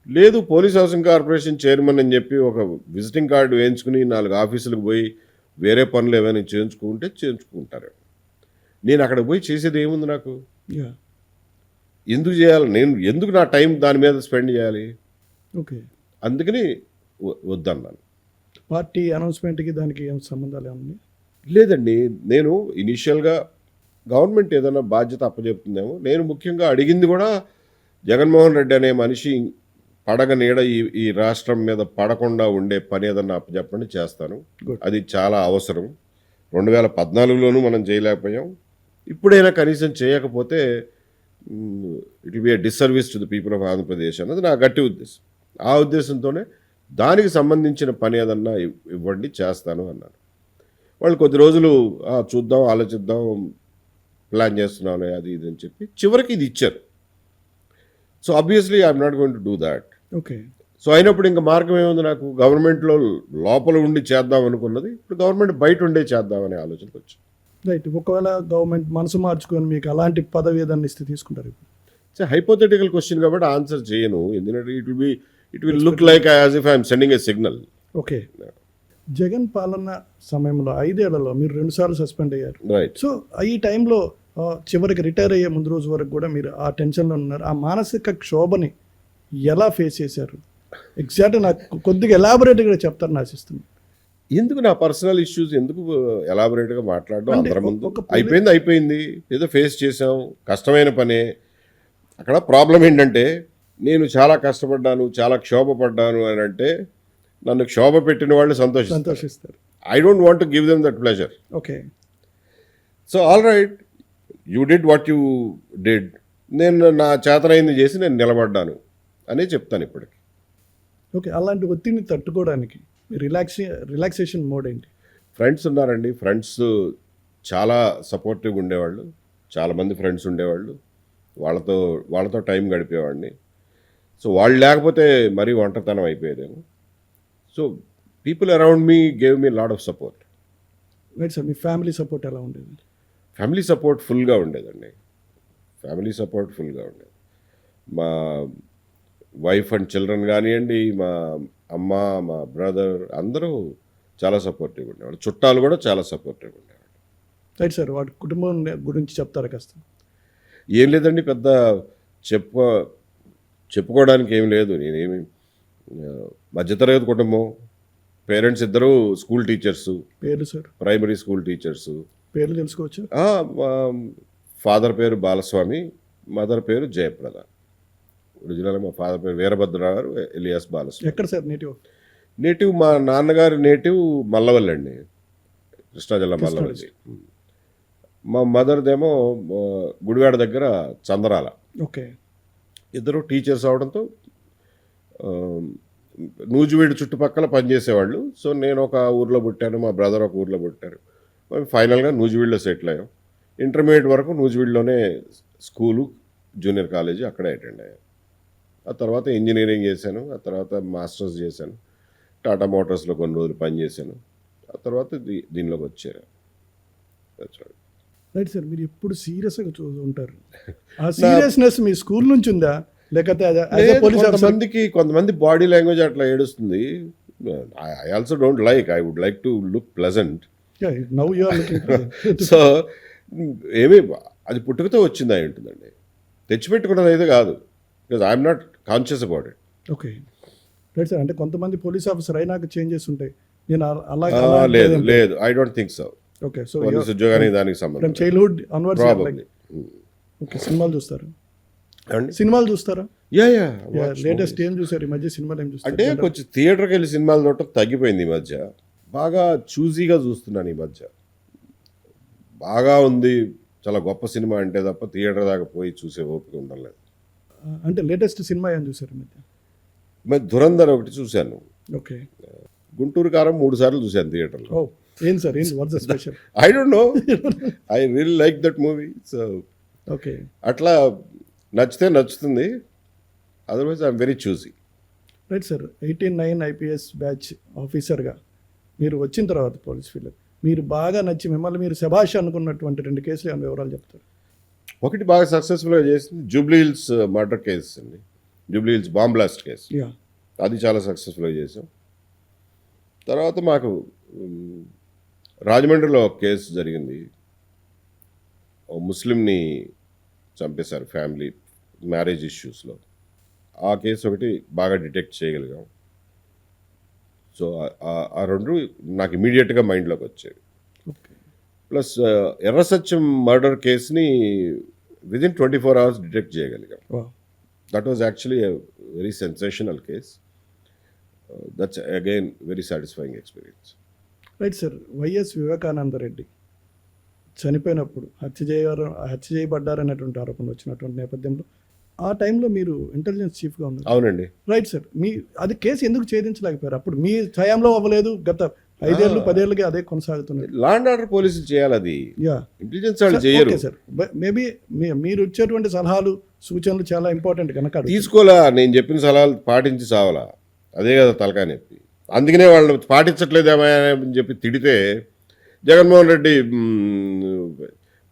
లేదు పోలీస్ హౌసింగ్ కార్పొరేషన్ చైర్మన్ అని చెప్పి ఒక విజిటింగ్ కార్డు వేయించుకుని 4 ఆఫీసులకు పోయి వేరే పనులు ఏమైనా చేయించుకుంటారు. నేను అక్కడ పోయి చేసేది ఏముంది? నాకు ఎందుకు చేయాలి? నేను ఎందుకు నా టైం దాని మీద స్పెండ్ చేయాలి? ఓకే. అందుకని వద్దన్నాను. పార్టీ అనౌన్స్మెంట్కి దానికి ఏం సంబంధాలు ఏమన్నా? లేదండి, నేను ఇనీషియల్గా గవర్నమెంట్ ఏదైనా బాధ్యత అప్పచెప్తుందేమో. నేను ముఖ్యంగా అడిగింది కూడా జగన్మోహన్ రెడ్డి అనే మనిషి పడగ నీడ ఈ రాష్ట్రం మీద పడకుండా ఉండే పని ఏదన్నా అప్పచెప్పండి, చేస్తాను. అది చాలా అవసరం. 2014లోనూ మనం చేయలేకపోయాం. ఇప్పుడైనా కనీసం చేయకపోతే it will be a disservice to the people of Andhra Pradesh అన్నది నా గట్టి ఉద్దేశం. ఆ ఉద్దేశంతోనే దానికి సంబంధించిన పని ఏదన్నా ఇవ్వండి చేస్తాను అన్నాను. వాళ్ళు కొద్ది రోజులు చూద్దాం, ఆలోచిద్దాం, ప్లాన్ చేస్తున్నాను అది ఇది అని చెప్పి చివరికి ఇది ఇచ్చారు. So obviously I'm not going to do that. Okay. So అయినప్పుడు ఇంకా మార్గం ఏముంది నాకు? గవర్నమెంట్లో లోపల ఉండి చేద్దాం అనుకున్నది ఇప్పుడు గవర్నమెంట్ బయట ఉండే చేద్దామనే ఆలోచనకు వచ్చి. రైట్. ఒకవేళ గవర్నమెంట్ మనసు మార్చుకొని మీకు అలాంటి పదవి ఏదన్నా ఇస్తే తీసుకుంటారు ఇప్పుడు? సో హైపోథెటికల్ క్వశ్చన్ కాబట్టి ఆన్సర్ చేయను, ఎందుకంటే it will look like as if I'm sending a signal. Okay. Jagan పాలన సమయంలో 5 ఏళ్లలో మీరు 2 సార్లు సస్పెండ్ అయ్యారు. రైట్. సో ఈ టైంలో చివరికి రిటైర్ అయ్యే ముందు రోజు వరకు కూడా మీరు ఆ టెన్షన్లో ఉన్నారు. ఆ మానసిక క్షోభని ఎలా ఫేస్ చేశారు? ఎగ్జాక్ట్ నాకు కొద్దిగా ఎలాబొరేట్గా చెప్తారని ఆశిస్తున్నాను. ఎందుకు నా పర్సనల్ ఇష్యూస్ ఎందుకు ఎలాబొరేట్గా మాట్లాడడం? అంటే అందరి ముందు ఒక అయిపోయింది, ఏదో ఫేస్ చేసాం, కష్టమైన పనే. అక్కడ ప్రాబ్లం ఏంటంటే నేను చాలా కష్టపడ్డాను, చాలా క్షోభపడ్డాను అని అంటే నన్ను క్షోభ పెట్టిన వాళ్ళు సంతోషిస్తారు. I don't want to give them that pleasure. Okay. So all right, you did what you did, నేను నా చేతనైంది చేసి నేను నిలబడ్డాను అనే చెప్తాను ఇప్పటికి. ఓకే. అలాంటి ఒత్తిడిని తట్టుకోవడానికి రిలాక్సేషన్ మోడ్ ఏంటి? ఫ్రెండ్స్ ఉన్నారండి. ఫ్రెండ్స్ చాలా సపోర్టివ్గా ఉండేవాళ్ళు, చాలామంది ఫ్రెండ్స్ ఉండేవాళ్ళు. వాళ్ళతో టైం గడిపేవాడిని. సో వాళ్ళు లేకపోతే మరీ ఒంటరితనం అయిపోయేదేమో. So people around me gave me lot of support. Right sir. మీ ఫ్యామిలీ సపోర్ట్ ఎలా ఉండేది? ఫ్యామిలీ సపోర్ట్ ఫుల్గా ఉండేదండి. ఫ్యామిలీ సపోర్ట్ ఫుల్గా ఉండేది. మా వైఫ్ అండ్ చిల్డ్రన్ కానివ్వండి, మా అమ్మ, మా బ్రదర్ అందరూ చాలా సపోర్టివ్గా ఉండేవాళ్ళు. చుట్టాలు కూడా చాలా సపోర్టివ్గా ఉండేవాళ్ళు. Right sir. వాటి కుటుంబం గురించి చెప్తారా కాస్త? ఏం లేదండి, పెద్ద చెప్పుకోవడానికి ఏం లేదు. నేనేమి మధ్యతరగతి కుటుంబం. పేరెంట్స్ ఇద్దరు స్కూల్ టీచర్సు. పేర్లు సార్? Primary school teachers. పేర్లు తెలుసుకోవచ్చు? ఫాదర్ పేరు బాలస్వామి, మదర్ పేరు జయప్రద. ఒరిజినల్ మా ఫాదర్ పేరు వీరభద్రరావు గారు, ఎలియాస్ బాలస్వామి. ఎక్కడ సార్ నేటివ్? నేటివ్ మా నాన్నగారి నేటివ్ మల్లవల్లి అండి, కృష్ణా జిల్లా మల్లవల్లి. మా మదర్దేమో గుడివాడ దగ్గర చందరాల. ఓకే. ఇద్దరు టీచర్స్ అవడంతో నూజివీడు చుట్టుపక్కల పనిచేసేవాళ్ళు. సో నేను ఒక ఊర్లో పుట్టాను, మా బ్రదర్ ఒక ఊర్లో పుట్టారు. ఫైనల్గా నూజివీడులో సెటిల్ అయ్యాం. ఇంటర్మీడియట్ వరకు నూజివీడులోనే స్కూలు, జూనియర్ కాలేజీ అక్కడే అటెండ్ అయ్యాను. ఆ తర్వాత ఇంజనీరింగ్ చేశాను. ఆ తర్వాత మాస్టర్స్ చేశాను. టాటా మోటార్స్లో కొన్ని రోజులు పనిచేశాను. ఆ తర్వాత దీనిలోకి వచ్చాను. Right sir. మీరు ఎప్పుడు సీరియస్గా ఉంటారు. ఆ సీరియస్నెస్ మీ స్కూల్ నుంచి ఉందా, లేకపోతే కొంతమంది బాడీ లాంగ్వేజ్ అట్లా ఏడుస్తుంది. I also don't like, I would like to look pleasant. Now you are looking. So ఏమి అది పుట్టుకతో వచ్చింది అయి ఉంటుందండి, తెచ్చిపెట్టుకున్నది అయితే కాదు. Because I'm not conscious about it. Okay. Right sir. అంటే కొంతమంది పోలీస్ ఆఫీసర్ అయినాక చేంజెస్ ఉంటాయి. నేను లేదు, I don't think so. Okay. So police ఉద్యోగానికి దానికి సంబంధం చైల్డ్హుడ్ అన్వర్డ్స్. ప్రాబబ్లీ. ఓకే. సినిమాలు చూస్తారా? సినిమాలు చూస్తారా? లేటెస్ట్ ఏం చూసారు ఈ మధ్య? సినిమాలు ఏం చూస్తారు? అంటే కొంచెం థియేటర్కి వెళ్ళి సినిమాలు చూడటం తగ్గిపోయింది ఈ మధ్య. బాగా చూజీగా చూస్తున్నాను ఈ మధ్య. బాగా ఉంది, చాలా గొప్ప సినిమా అంటే తప్ప థియేటర్ దాకా పోయి చూసే ఓపిక ఉండలేదు. అంటే లేటెస్ట్ సినిమా ఏం చూసారు ఈ మధ్య? మరి ధురంధర్ ఒకటి చూశాను. ఓకే. గుంటూరు కారం 3 సార్లు చూశాను థియేటర్లో. ఓ, ఏం సార్, ఏంటి what's the special? I don't know, I really like that movie. So okay. అట్లా నచ్చితే నచ్చుతుంది, otherwise I'm very choosy. Right sir. 89 IPS batch ఆఫీసర్గా మీరు వచ్చిన తర్వాత పోలీస్ ఫీల్డ్ మీరు బాగా నచ్చి మిమ్మల్ని మీరు శభాష్ అనుకున్నటువంటి 2 కేసులు ఏమైనా వివరాలు చెప్తారు? ఒకటి బాగా సక్సెస్ఫుల్గా చేసింది జూబ్లీ హిల్స్ మర్డర్ కేసు అండి, Jubilee hills bomb blast case. అది చాలా సక్సెస్ఫుల్గా చేసాం. తర్వాత మాకు రాజమండ్రిలో ఒక కేసు జరిగింది. ఓ ముస్లింని చంపేశారు ఫ్యామిలీ మ్యారేజ్ ఇష్యూస్లో. ఆ కేసు ఒకటి బాగా డిటెక్ట్ చేయగలిగాం. సో ఆ 2 నాకు ఇమీడియట్గా మైండ్లోకి వచ్చాయి. ప్లస్ ఎర్ర సత్యం మర్డర్ కేసుని విదిన్ 24 hours డిటెక్ట్ చేయగలిగాం. That was actually a very sensational case. That's again very satisfying experience. Right sir. YS Vivekananda Reddy చనిపోయినప్పుడు హత్య చేయబడ్డారనేటువంటి ఆరోపణ వచ్చినటువంటి నేపథ్యంలో ఆ టైంలో మీరు ఇంటెలిజెన్స్ చీఫ్గా ఉన్నారు. అవునండి. Right sir. అది కేసు ఎందుకు ఛేదించలేకపోయారు? అప్పుడు మీ హయాంలో అవ్వలేదు, గత 5 ఏళ్ళు 10 ఏళ్ళుగా అదే కొనసాగుతుంది. లా అండ్ ఆర్డర్ పోలీసులు చేయాలి, అది యా ఇంటెలిజెన్స్ వాళ్ళు చేయరు. Okay sir. మేబీ మీరు ఇచ్చేటువంటి సలహాలు సూచనలు చాలా ఇంపార్టెంట్ కనుక తీసుకోలా, నేను చెప్పిన సలహాలు పాటించి సావలా, అదే కదా తలకాయ నొప్పి. అందుకనే వాళ్ళు పాటించట్లేదేమో అని చెప్పి తిడితే జగన్మోహన్ రెడ్డి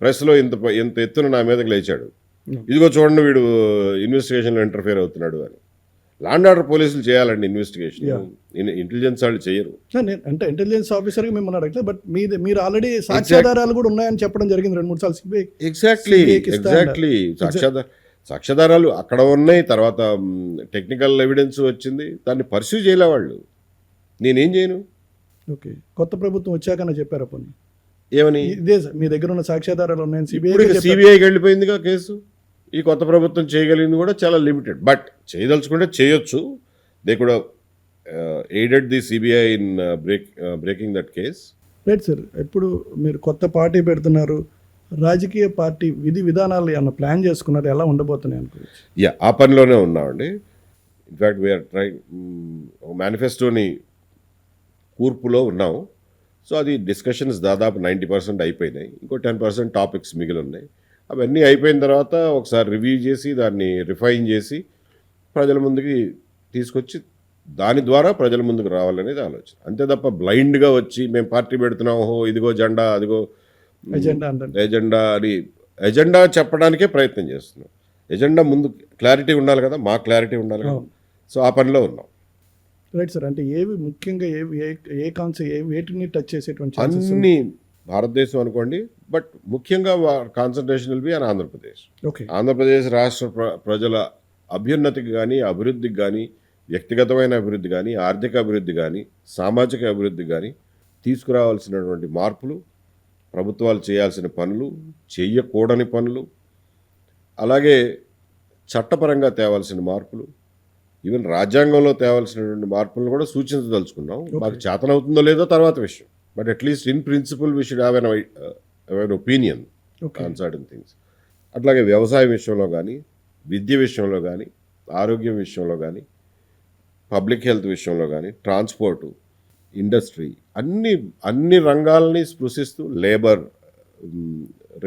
ప్రెస్లో ఇంత ఎత్తున నా మీదకి లేచాడు, ఇదిగో చూడండి వీడు ఇన్వెస్టిగేషన్లో ఇంటర్ఫియర్ అవుతున్నాడు అని. లా అండ్ ఆర్డర్ పోలీసులు చేయాలండి ఇన్వెస్టిగేషన్, ఇంటెలిజెన్స్ వాళ్ళు చేయరు. అంటే ఇంటెలిజెన్స్ ఆఫీసర్గా మిమ్మల్ని అడగలేదు, బట్ మీరు ఆల్రెడీ సాక్ష్యాధారాలు కూడా ఉన్నాయని చెప్పడం జరిగింది 2-3 సార్లు సిబిఐ. ఎగ్జాక్ట్లీ సాక్ష్యాధారాలు అక్కడ ఉన్నాయి. తర్వాత టెక్నికల్ ఎవిడెన్స్ వచ్చింది, దాన్ని పర్సూ చేయలే వాళ్ళు. నేనేం చేయను? ఓకే, కొత్త ప్రభుత్వం వచ్చాకనే చెప్పారు అప్పుడు ఏమని? ఇదే సార్, మీ దగ్గర ఉన్న సాక్ష్యాధారాలు ఉన్నాయని సిబిఐకి వెళ్ళిపోయిందిగా కేసు. ఈ కొత్త ప్రభుత్వం చేయగలిగింది కూడా చాలా లిమిటెడ్, బట్ చేయదలుచుకుంటే చేయొచ్చు. దే కూడా aided the CBI in breaking that case. Right sir. ఎప్పుడు మీరు కొత్త పార్టీ పెడుతున్నారు, రాజకీయ పార్టీ విధి విధానాలు ఏమన్నా ప్లాన్ చేసుకున్నారు, ఎలా ఉండబోతున్నాయి అనుకోవచ్చు? ఆ పనిలోనే ఉన్నామండి. ఇన్ఫ్యాక్ట్ వీఆర్ ట్రైంగ్ మేనిఫెస్టోని కూర్పులో ఉన్నాము. సో అది డిస్కషన్స్ దాదాపు 90% అయిపోయినాయి. ఇంకో 10% టాపిక్స్ మిగిలి ఉన్నాయి. అవన్నీ అయిపోయిన తర్వాత ఒకసారి రివ్యూ చేసి దాన్ని రిఫైన్ చేసి ప్రజల ముందుకి తీసుకొచ్చి దాని ద్వారా ప్రజల ముందుకు రావాలనేది ఆలోచన. అంతే తప్ప బ్లైండ్గా వచ్చి మేము పార్టీ పెడుతున్నాం, ఓహో ఇదిగో జెండా, అదిగో ఎజెండా అని ఎజెండా చెప్పడానికే ప్రయత్నం చేస్తున్నాం. ఎజెండా ముందు క్లారిటీ ఉండాలి కదా, మా క్లారిటీ ఉండాలి కదా. సో ఆ పనిలో ఉన్నాం. Right sir. అంటే ఏవి ముఖ్యంగా ఏ కాన్సెప్ట్ వేటిని టచ్ చేసేటువంటి అన్ని భారతదేశం అనుకోండి, బట్ ముఖ్యంగా concentration will be on Andhra Pradesh. Okay. Andhra Pradesh రాష్ట్ర ప్రజల అభ్యున్నతికి కానీ, అభివృద్ధికి కానీ, వ్యక్తిగతమైన అభివృద్ధి కానీ, ఆర్థిక అభివృద్ధి కానీ, సామాజిక అభివృద్ధి కానీ తీసుకురావాల్సినటువంటి మార్పులు, ప్రభుత్వాలు చేయాల్సిన పనులు, చెయ్యకూడని పనులు, అలాగే చట్టపరంగా తేవాల్సిన మార్పులు, ఈవెన్ రాజ్యాంగంలో తేవాల్సినటువంటి మార్పులను కూడా సూచించదలుచుకున్నాం. మాకు చేతనవుతుందో లేదో తర్వాత విషయం, but at least in principle we should have an opinion on certain things. అట్లాగే వ్యవసాయం విషయంలో కానీ, విద్య విషయంలో కానీ, ఆరోగ్యం విషయంలో కానీ, పబ్లిక్ హెల్త్ విషయంలో కానీ, ట్రాన్స్పోర్టు, ఇండస్ట్రీ, అన్ని రంగాలని స్పృశిస్తూ, లేబర్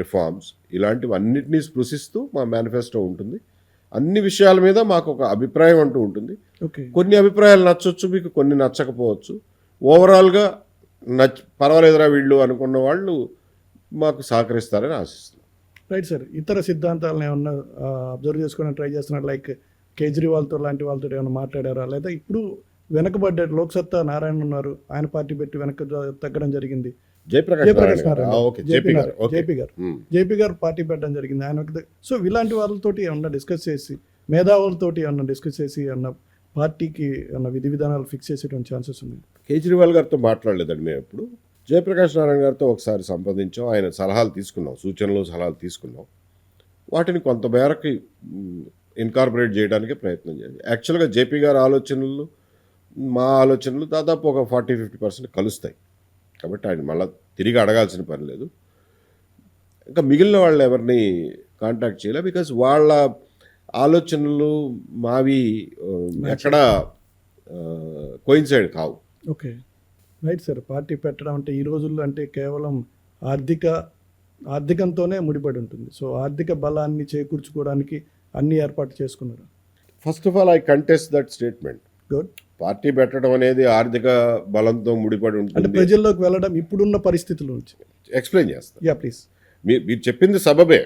రిఫార్మ్స్, ఇలాంటివన్నిటినీ స్పృశిస్తూ మా మేనిఫెస్టో ఉంటుంది. అన్ని విషయాల మీద మాకు ఒక అభిప్రాయం అంటూ ఉంటుంది. కొన్ని అభిప్రాయాలు నచ్చవచ్చు మీకు, కొన్ని నచ్చకపోవచ్చు. ఓవరాల్గా పర్వాలేదురా వీళ్ళు అనుకున్న వాళ్ళు మాకు సహకరిస్తారని ఆశిస్తున్నాం. Right sir. ఇతర సిద్ధాంతాలను ఏమన్నా అబ్జర్వ్ చేసుకోవడానికి ట్రై చేస్తున్నారు, లైక్ కేజ్రీవాల్తో లాంటి వాళ్ళతో ఏమైనా మాట్లాడారా? లేదా ఇప్పుడు వెనకబడ్డారు, లోక్సత్తా నారాయణ ఉన్నారు, ఆయన పార్టీ పెట్టి వెనక తగ్గడం జరిగింది. జయప్రకాష్ జేపీ గారు పార్టీ పెట్టడం జరిగింది ఆయన. సో ఇలాంటి వాళ్ళతోటి ఏమన్నా డిస్కస్ చేసి, మేధావులతోటి ఏమన్నా డిస్కస్ చేసి ఏమన్నా పార్టీకి ఏమన్నా విధి విధానాలు ఫిక్స్ చేసేటువంటి ఛాన్సెస్ ఉన్నాయి? కేజ్రీవాల్ గారితో మాట్లాడలేదండి మేము ఎప్పుడు. జయప్రకాష్ నారాయణ గారితో ఒకసారి సంప్రదించాం, ఆయన సలహాలు తీసుకున్నాం, సూచనలు సలహాలు తీసుకున్నాం. వాటిని కొంత మేరకు ఇన్కార్పొరేట్ చేయడానికి ప్రయత్నం చేయాలి. యాక్చువల్గా జేపీ గారి ఆలోచనలు మా ఆలోచనలు దాదాపు ఒక 40-50% కలుస్తాయి. కాబట్టి ఆయన మళ్ళీ తిరిగి అడగాల్సిన పని లేదు. ఇంకా మిగిలిన వాళ్ళు ఎవరిని కాంటాక్ట్ చేయలే, బికాజ్ వాళ్ళ ఆలోచనలు మావి ఎక్కడ కోయిన్సైడ్ కావు. ఓకే. Right sir. పార్టీ పెట్టడం అంటే ఈ రోజుల్లో అంటే కేవలం ఆర్థికంతోనే ముడిపడి ఉంటుంది. సో ఆర్థిక బలాన్ని చేకూర్చుకోవడానికి అన్ని ఏర్పాటు చేసుకున్నారు. First of all I contest that statement. Good. Party పెట్టడం అనేది ఆర్థిక బలంతో ముడిపడి అంటే ఉంటుంది. ప్రజల్లోకి వెళ్ళడం ఇప్పుడున్న పరిస్థితుల నుంచి ఎక్స్ప్లెయిన్ చేస్తాను. Yeah please. మీరు చెప్పింది సబబే,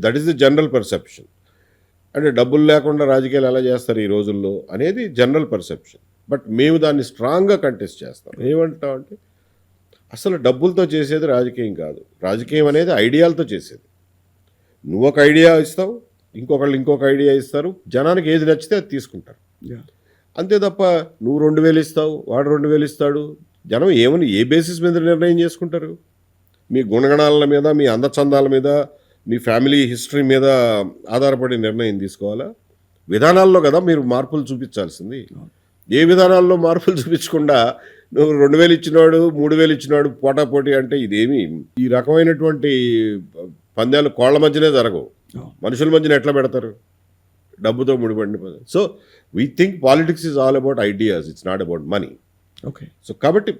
that is the general perception. అంటే డబ్బులు లేకుండా రాజకీయాలు ఎలా చేస్తారు ఈ రోజుల్లో అనేది జనరల్ పర్సెప్షన్. బట్ మేము దాన్ని స్ట్రాంగ్గా కంటెస్ట్ చేస్తాం. ఏమంటామంటే అసలు డబ్బులతో చేసేది రాజకీయం కాదు. రాజకీయం అనేది ఐడియాలతో చేసేది. నువ్వు ఒక ఐడియా ఇస్తావు, ఇంకొకళ్ళు ఇంకొక ఐడియా ఇస్తారు, జనానికి ఏది నచ్చితే అది తీసుకుంటారు. అంతే తప్ప నువ్వు 2000 ఇస్తావు, వాడు 2000 ఇస్తాడు, జనం ఏ బేసిస్ మీద నిర్ణయం చేసుకుంటారు? మీ గుణగణాల మీద, మీ అందచందాల మీద, మీ ఫ్యామిలీ హిస్టరీ మీద ఆధారపడి నిర్ణయం తీసుకోవాలా? విధానాల్లో కదా మీరు మార్పులు చూపించాల్సింది. ఏ విధానాల్లో మార్పులు చూపించకుండా నువ్వు 2000 ఇచ్చినాడు 3000 ఇచ్చినాడు పోటాపోటీ అంటే ఇదేమి ఈ రకమైనటువంటి పందాలు కోళ్ల మధ్యనే జరగవు. మనుషుల మధ్యన ఎట్లా పెడతారు? డబ్బుతో ముడిపడిన పని. So we think politics is all about ideas, it's not about money. Okay. So కాబట్టి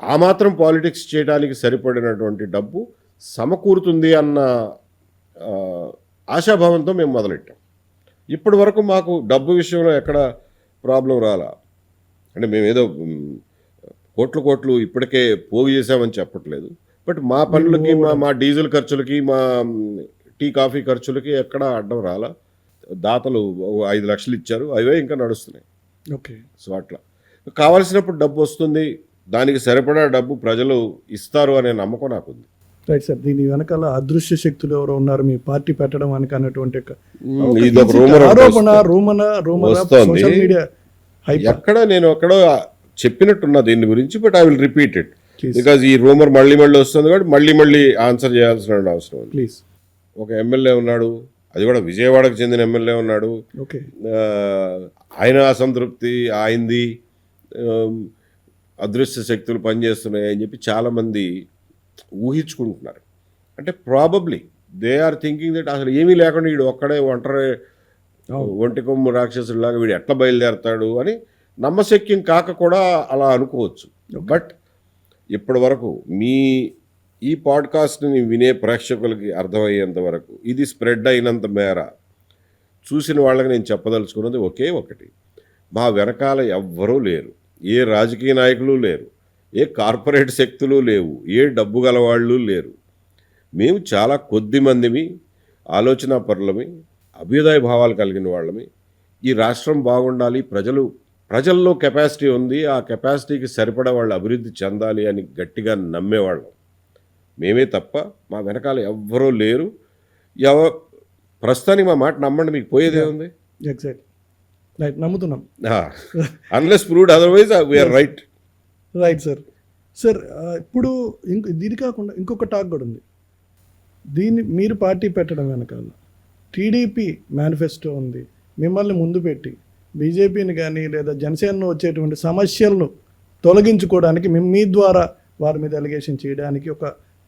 ఆ మాత్రం పాలిటిక్స్ చేయడానికి సరిపడినటువంటి డబ్బు సమకూరుతుంది అన్న ఆశాభావంతో మేము మొదలెట్టాం. ఇప్పటి వరకు మాకు డబ్బు విషయంలో ఎక్కడ ప్రాబ్లం రాలా. అంటే మేము ఏదో కోట్లు ఇప్పటికే పోగు చేసామని చెప్పట్లేదు. బట్ మా పనులకి మా డీజిల్ ఖర్చులకి మా టీ కాఫీ ఖర్చులకి ఎక్కడ అడ్డం రాలా. దాతలు 5 లక్షలు ఇచ్చారు, అవే ఇంకా నడుస్తున్నాయి. ఓకే. సో అట్లా కావాల్సినప్పుడు డబ్బు వస్తుంది, దానికి సరిపడా డబ్బు ప్రజలు ఇస్తారు అనే నమ్మకం నాకుంది. Right sir. దీని వెనకాల అదృశ్య శక్తులు ఎవరో ఉన్నారు మీ పార్టీ పెట్టడం వెనక అన్నటువంటి ఇది ఒక రూమర్ వస్తోంది. సోషల్ మీడియా ఎక్కడ నేను ఎక్కడో చెప్పినట్టున్నా దీని గురించి, but I will repeat it because ఈ రూమర్ మళ్ళీ వస్తుంది కాబట్టి మళ్ళీ ఆన్సర్ చేయాల్సిన అవసరం ఉంది. ప్లీజ్. ఒక ఎమ్మెల్యే ఉన్నాడు, అది కూడా విజయవాడకు చెందిన ఎమ్మెల్యే ఉన్నాడు. ఓకే. ఆయన అసంతృప్తి ఆయనది, అదృశ్య శక్తులు పనిచేస్తున్నాయి అని చెప్పి చాలామంది ఊహించుకుంటున్నారు. అంటే probably they are thinking that అసలు ఏమీ లేకుండా వీడు ఒక్కడే ఒంటి కొమ్ము రాక్షసుడిలాగా వీడు ఎట్లా బయలుదేరతాడు అని నమ్మశక్యం కాక కూడా అలా అనుకోవచ్చు. బట్ ఇప్పటి వరకు ఈ పాడ్కాస్ట్ని వినే ప్రేక్షకులకి అర్థమయ్యేంత వరకు, ఇది స్ప్రెడ్ అయినంత మేర చూసిన వాళ్ళకి నేను చెప్పదలుచుకున్నది ఒకే ఒకటి: మా వెనకాల ఎవ్వరూ లేరు, ఏ రాజకీయ నాయకులు లేరు, ఏ కార్పొరేట్ శక్తులు లేవు, ఏ డబ్బు గలవాళ్ళు లేరు. మేము చాలా కొద్ది మందిమి, ఆలోచనా పరులమి, అభ్యుదయ భావాలు కలిగిన వాళ్ళమి. ఈ రాష్ట్రం బాగుండాలి, ప్రజల్లో కెపాసిటీ ఉంది, ఆ కెపాసిటీకి సరిపడా వాళ్ళు అభివృద్ధి చెందాలి అని గట్టిగా నమ్మేవాళ్ళం మేమే తప్ప మా వెనకాల ఎవ్వరూ లేరు. ప్రస్తుతానికి మా మాట నమ్మండి, మీకు పోయేదే ఉంది. ఎగ్జాక్ట్. రైట్, నమ్ముతున్నాం. Unless proved otherwise we are right. Right sir. Sir, ఇప్పుడు దీని కాకుండా ఇంకొక టాక్ కూడా ఉంది. దీన్ని మీరు పార్టీ పెట్టడం వెనకాల టీడీపీ మేనిఫెస్టో ఉంది, మిమ్మల్ని ముందు పెట్టి బీజేపీని కానీ లేదా జనసేనలో వచ్చేటువంటి సమస్యలను తొలగించుకోవడానికి మీ ద్వారా వారి మీద అలిగేషన్ చేయడానికి ఒక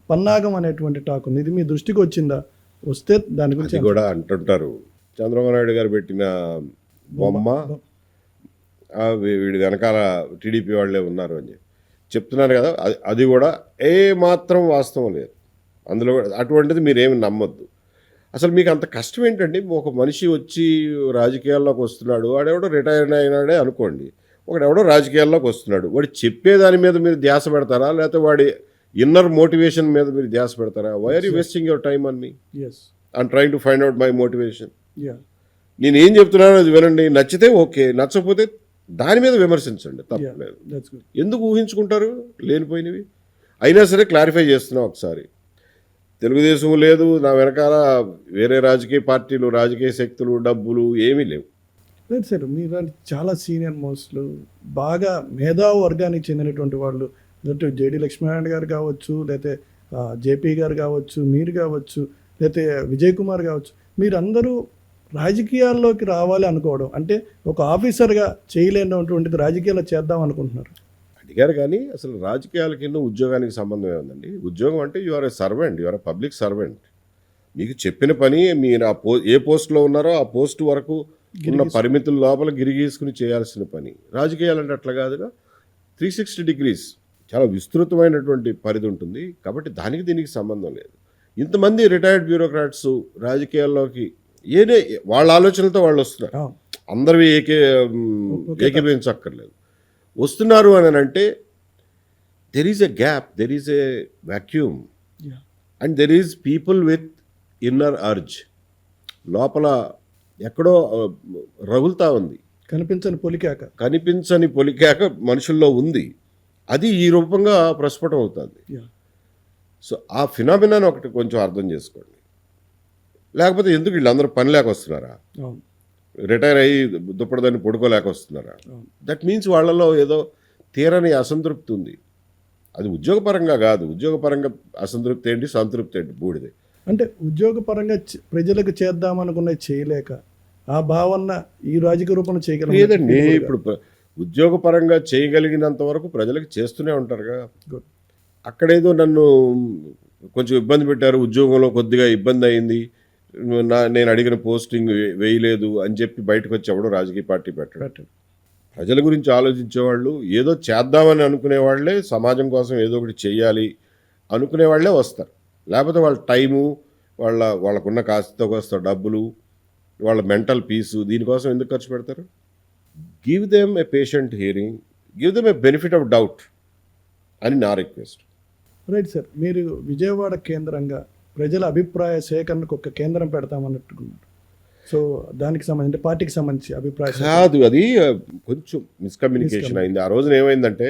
పన్నాగం అనేటువంటి టాక్ ఉంది. ఇది మీ దృష్టికి వచ్చిందా? వస్తే దాని గురించి కూడా అంటుంటారు. చంద్రబాబు నాయుడు గారు పెట్టిన బొమ్మ వీడి వెనకాల టీడీపీ వాళ్ళే ఉన్నారు అని చెప్తున్నారు కదా. అది కూడా ఏ మాత్రం వాస్తవం లేదు అందులో. అటువంటిది మీరేమి నమ్మొద్దు. అసలు మీకు అంత కష్టం ఏంటండి? ఒక మనిషి వచ్చి రాజకీయాల్లోకి వస్తున్నాడు, వాడెవడో రిటైర్ అయినాడే అనుకోండి, ఒకడెవడో రాజకీయాల్లోకి వస్తున్నాడు, వాడు చెప్పేదాని మీద మీరు ధ్యాస పెడతారా, లేకపోతే వాడి ఇన్నర్ మోటివేషన్ మీద మీరు ధ్యాస పెడతారా? Why are you wasting your time on me? I'm trying to find out my motivation. నేను ఏం చెప్తున్నానో అది వినండి, నచ్చితే ఓకే, నచ్చకపోతే దాని మీద విమర్శించండి, తప్పలేదు. ఎందుకు ఊహించుకుంటారు లేనిపోయినవి? అయినా సరే క్లారిఫై చేస్తున్నాం ఒకసారి. తెలుగుదేశం లేదు, నా వెనకాల వేరే రాజకీయ పార్టీలు, రాజకీయ శక్తులు, డబ్బులు ఏమీ లేవు. లేదు సార్, మీరు చాలా సీనియర్ మోస్ట్లు, బాగా మేధావు వర్గానికి చెందినటువంటి వాళ్ళు, లేకపోతే జేడి లక్ష్మీనారాయణ గారు కావచ్చు, లేకపోతే జేపీ గారు కావచ్చు, మీరు కావచ్చు, లేకపోతే విజయ్ కుమార్ కావచ్చు, మీరందరూ రాజకీయాల్లోకి రావాలి అనుకోవడం అంటే ఒక ఆఫీసర్గా చేయలేనటువంటిది రాజకీయాల్లో చేద్దాం అనుకుంటున్నారు. అడిగారు కానీ అసలు రాజకీయాలకి ఉద్యోగానికి సంబంధం ఏముందండి? ఉద్యోగం అంటే you are a servant, you are a public servant. మీకు చెప్పిన పని మీరు ఏ పోస్ట్లో ఉన్నారో ఆ పోస్ట్ వరకు ఉన్న పరిమితుల లోపల గిరిగీసుకుని చేయాల్సిన పని. రాజకీయాలంటే అట్లా కాదుగా. 360 degrees చాలా విస్తృతమైనటువంటి పరిధి ఉంటుంది. కాబట్టి దానికి దీనికి సంబంధం లేదు. ఇంతమంది రిటైర్డ్ బ్యూరోక్రాట్స్ రాజకీయాల్లోకి వాళ్ళ ఆలోచనలతో వాళ్ళు వస్తున్నారు. అందరివి ఏకీభవించక్కర్లేదు. వస్తున్నారు అని అంటే there is a gap, there is a vacuum and there is people with inner urge. లోపల ఎక్కడో రగులుతా ఉంది, కనిపించని పొలికాక మనుషుల్లో ఉంది. అది ఈ రూపంగా ప్రస్ఫుటం అవుతుంది. సో ఆ ఫినామినాని ఒకటి కొంచెం అర్థం చేసుకోండి. లేకపోతే ఎందుకు వీళ్ళందరూ పని లేక వస్తున్నారా? రిటైర్ అయ్యి దుప్పటిదాన్ని పడుకోలేక వస్తున్నారా? దట్ మీన్స్ వాళ్ళలో ఏదో తీరని అసంతృప్తి ఉంది. అది ఉద్యోగపరంగా కాదు. ఉద్యోగపరంగా అసంతృప్తి ఏంటి, సంతృప్తి ఏంటి, బూడిదే. అంటే ఉద్యోగపరంగా ప్రజలకు చేద్దామనుకున్నది చేయలేక ఆ భావన ఈ రాజకీయ రూపంలో చేయగలరు. లేదండి, ఇప్పుడు ఉద్యోగపరంగా చేయగలిగినంత వరకు ప్రజలకు చేస్తూనే ఉంటారుగా. గుడ్. అక్కడేదో నన్ను కొంచెం ఇబ్బంది పెట్టారు, ఉద్యోగంలో కొద్దిగా ఇబ్బంది అయింది, నేను అడిగిన పోస్టింగ్ వేయలేదు అని చెప్పి బయటకు వచ్చి ఎవడో రాజకీయ పార్టీ పెట్టాడు. పెట్టండి. ప్రజల గురించి ఆలోచించేవాళ్ళు, ఏదో చేద్దామని అనుకునే వాళ్ళే, సమాజం కోసం ఏదో ఒకటి చెయ్యాలి అనుకునే వాళ్ళే వస్తారు. లేకపోతే వాళ్ళ టైము, వాళ్ళకున్న కాస్త కోస్త డబ్బులు, వాళ్ళ మెంటల్ పీసు దీనికోసం ఎందుకు ఖర్చు పెడతారు? Give them A patient hearing, give them A benefit of doubt అని నా రిక్వెస్ట్. రైట్ సార్, మీరు విజయవాడ కేంద్రంగా ప్రజల అభిప్రాయ సేకరణకు ఒక కేంద్రం పెడతామన్నట్టుకున్నారు. సో దానికి సంబంధించి పార్టీకి సంబంధించి అభిప్రాయ కాదు, అది కొంచెం మిస్కమ్యూనికేషన్ అయింది. ఆ రోజున ఏమైందంటే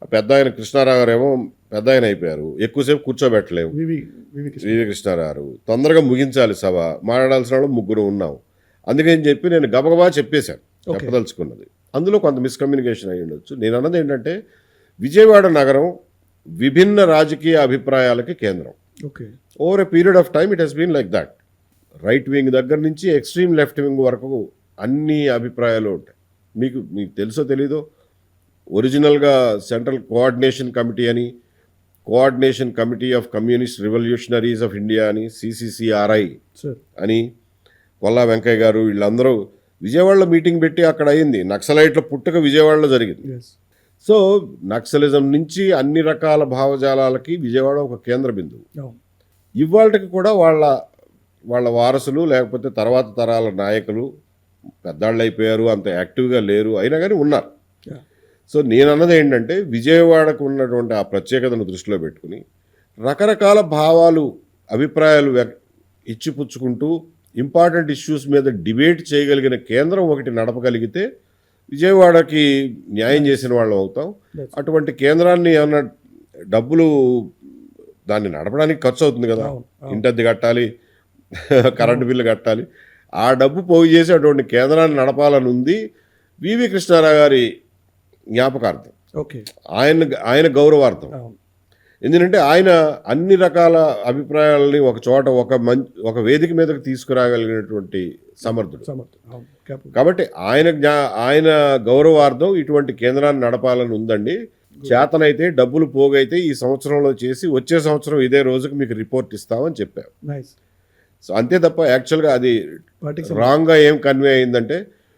ఆ పెద్ద ఆయన కృష్ణారావు గారు ఏమో పెద్ద ఆయన అయిపోయారు, ఎక్కువసేపు కూర్చోబెట్టలేము. వివి కృష్ణారావు తొందరగా ముగించాలి సభ, మాట్లాడాల్సిన వాళ్ళు ముగ్గురు ఉన్నాం. అందుకని చెప్పి నేను గబగబా చెప్పేశాను చెప్పదలుచుకున్నది. అందులో కొంత మిస్కమ్యూనికేషన్ అయ్యి ఉండొచ్చు. నేను అన్నది ఏంటంటే విజయవాడ నగరం విభిన్న రాజకీయ అభిప్రాయాలకి కేంద్రం. Okay. Over a period of time it has been like that. Right wing దగ్గర నుంచి ఎక్స్ట్రీమ్ లెఫ్ట్ వింగ్ వరకు అన్ని అభిప్రాయాలు ఉంటాయి. మీకు తెలుసో తెలీదో, ఒరిజినల్గా సెంట్రల్ కోఆర్డినేషన్ కమిటీ అని, coordination committee of communist revolutionaries of India అని, CCCRI అని కొల్లా వెంకయ్య గారు వీళ్ళందరూ విజయవాడలో మీటింగ్ పెట్టి అక్కడ అయింది. నక్సలైట్ల పుట్టుక విజయవాడలో జరిగింది. సో నక్సలిజం నుంచి అన్ని రకాల భావజాలాలకి విజయవాడ ఒక కేంద్ర బిందువు. ఇవాళకి కూడా వాళ్ళ వారసులు లేకపోతే తర్వాత తరాల నాయకులు పెద్దాళ్ళు అయిపోయారు, అంత యాక్టివ్గా లేరు, అయినా కానీ ఉన్నారు. సో నేను అన్నది ఏంటంటే విజయవాడకు ఉన్నటువంటి ఆ ప్రత్యేకతను దృష్టిలో పెట్టుకుని రకరకాల భావాలు, అభిప్రాయాలు ఇచ్చిపుచ్చుకుంటూ ఇంపార్టెంట్ ఇష్యూస్ మీద డిబేట్ చేయగలిగిన కేంద్రం ఒకటి నడపగలిగితే విజయవాడకి న్యాయం చేసిన వాళ్ళం అవుతాం. అటువంటి కేంద్రాన్ని ఏమన్నా డబ్బులు దాన్ని నడపడానికి ఖర్చు అవుతుంది కదా, ఇంటద్దె కట్టాలి, కరెంటు బిల్లు కట్టాలి, ఆ డబ్బు పోగు చేసి అటువంటి కేంద్రాన్ని నడపాలని ఉంది. వివి కృష్ణారావు గారి జ్ఞాపకార్థం, ఆయన గౌరవార్థం. ఎందుకంటే ఆయన అన్ని రకాల అభిప్రాయాలని ఒక చోట ఒక వేదిక మీదకి తీసుకురాగలిగినటువంటి సమర్థుడు. కాబట్టి ఆయన గౌరవార్థం ఇటువంటి కేంద్రాన్ని నడపాలని ఉందండి. చేతనైతే డబ్బులు పోగైతే ఈ సంవత్సరంలో చేసి వచ్చే సంవత్సరం ఇదే రోజుకి మీకు రిపోర్ట్ ఇస్తామని చెప్పారు. సో అంతే తప్ప యాక్చువల్గా అది రాంగ్గా ఏం కన్వే అయిందంటే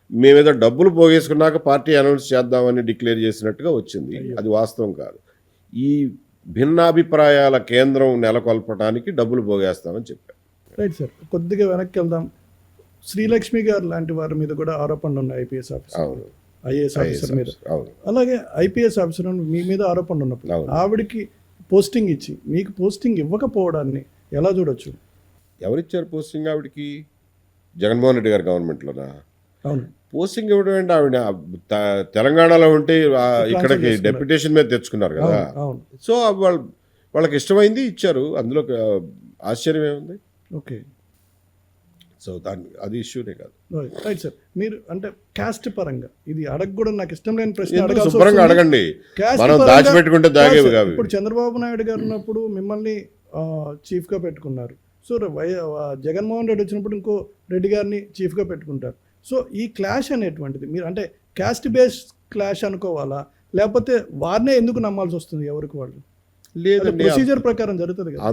మేమేదో డబ్బులు పోగేసుకున్నాక పార్టీ అనౌన్స్ చేద్దామని డిక్లేర్ చేసినట్టుగా వచ్చింది. అది వాస్తవం కాదు. ఈ భిన్నాభిప్రాయాల కేంద్రం నెలకొల్పడానికి డబ్బులు పోగేస్తామని చెప్పారు. రైట్ సార్, కొద్దిగా వెనక్కి వెళ్దాం. శ్రీలక్ష్మి గారు లాంటి వారి మీద కూడా ఆరోపణలు ఉన్నాయి, ఐఏఎస్ ఆఫీసర్ మీద. అలాగే IPS ఆఫీసర్ మీ మీద ఆరోపణలు ఉన్నప్పుడు ఆవిడికి పోస్టింగ్ ఇచ్చి మీకు పోస్టింగ్ ఇవ్వకపోవడాన్ని ఎలా చూడొచ్చు? ఎవరిచ్చారు పోస్టింగ్ ఆవిడకి? జగన్మోహన్ రెడ్డి గారి గవర్నమెంట్లోనా? అవును. పోస్టింగ్ ఇవ్వడం ఏంటి? ఆవిడ తెలంగాణలో ఉంటే ఇక్కడికి డెప్యుటేషన్ మీద తెచ్చుకున్నారు కదా. సో వాళ్ళకి ఇష్టమైంది ఇచ్చారు, అందులో ఆశ్చర్యం ఏముంది? ఓకే. సో అది ఇష్యూనే కాదు. రైట్ సార్, మీరు అంటే క్యాస్ట్ పరంగా ఇది అడగకూడదు, నాకు ఇష్టం లేని ప్రశ్న. శుభ్రంగా అడగండి, మనం దాచిపెట్టుకుంటే దాగేవి కాదు. ఇప్పుడు చంద్రబాబు నాయుడు గారు ఉన్నప్పుడు మిమ్మల్ని చీఫ్గా పెట్టుకున్నారు. సో జగన్మోహన్ రెడ్డి వచ్చినప్పుడు ఇంకో రెడ్డి గారిని చీఫ్గా పెట్టుకుంటారు. సో ఈ క్లాష్ అనేటువంటిది మీరు అంటే క్యాస్ట్ బేస్డ్ క్లాష్ అనుకోవాలా, లేకపోతే వారినే ఎందుకు నమ్మాల్సి వస్తుంది ఎవరికి వాళ్ళు? లేదండి, ప్రొసీజర్ ప్రకారం జరుగుతుంది కదా.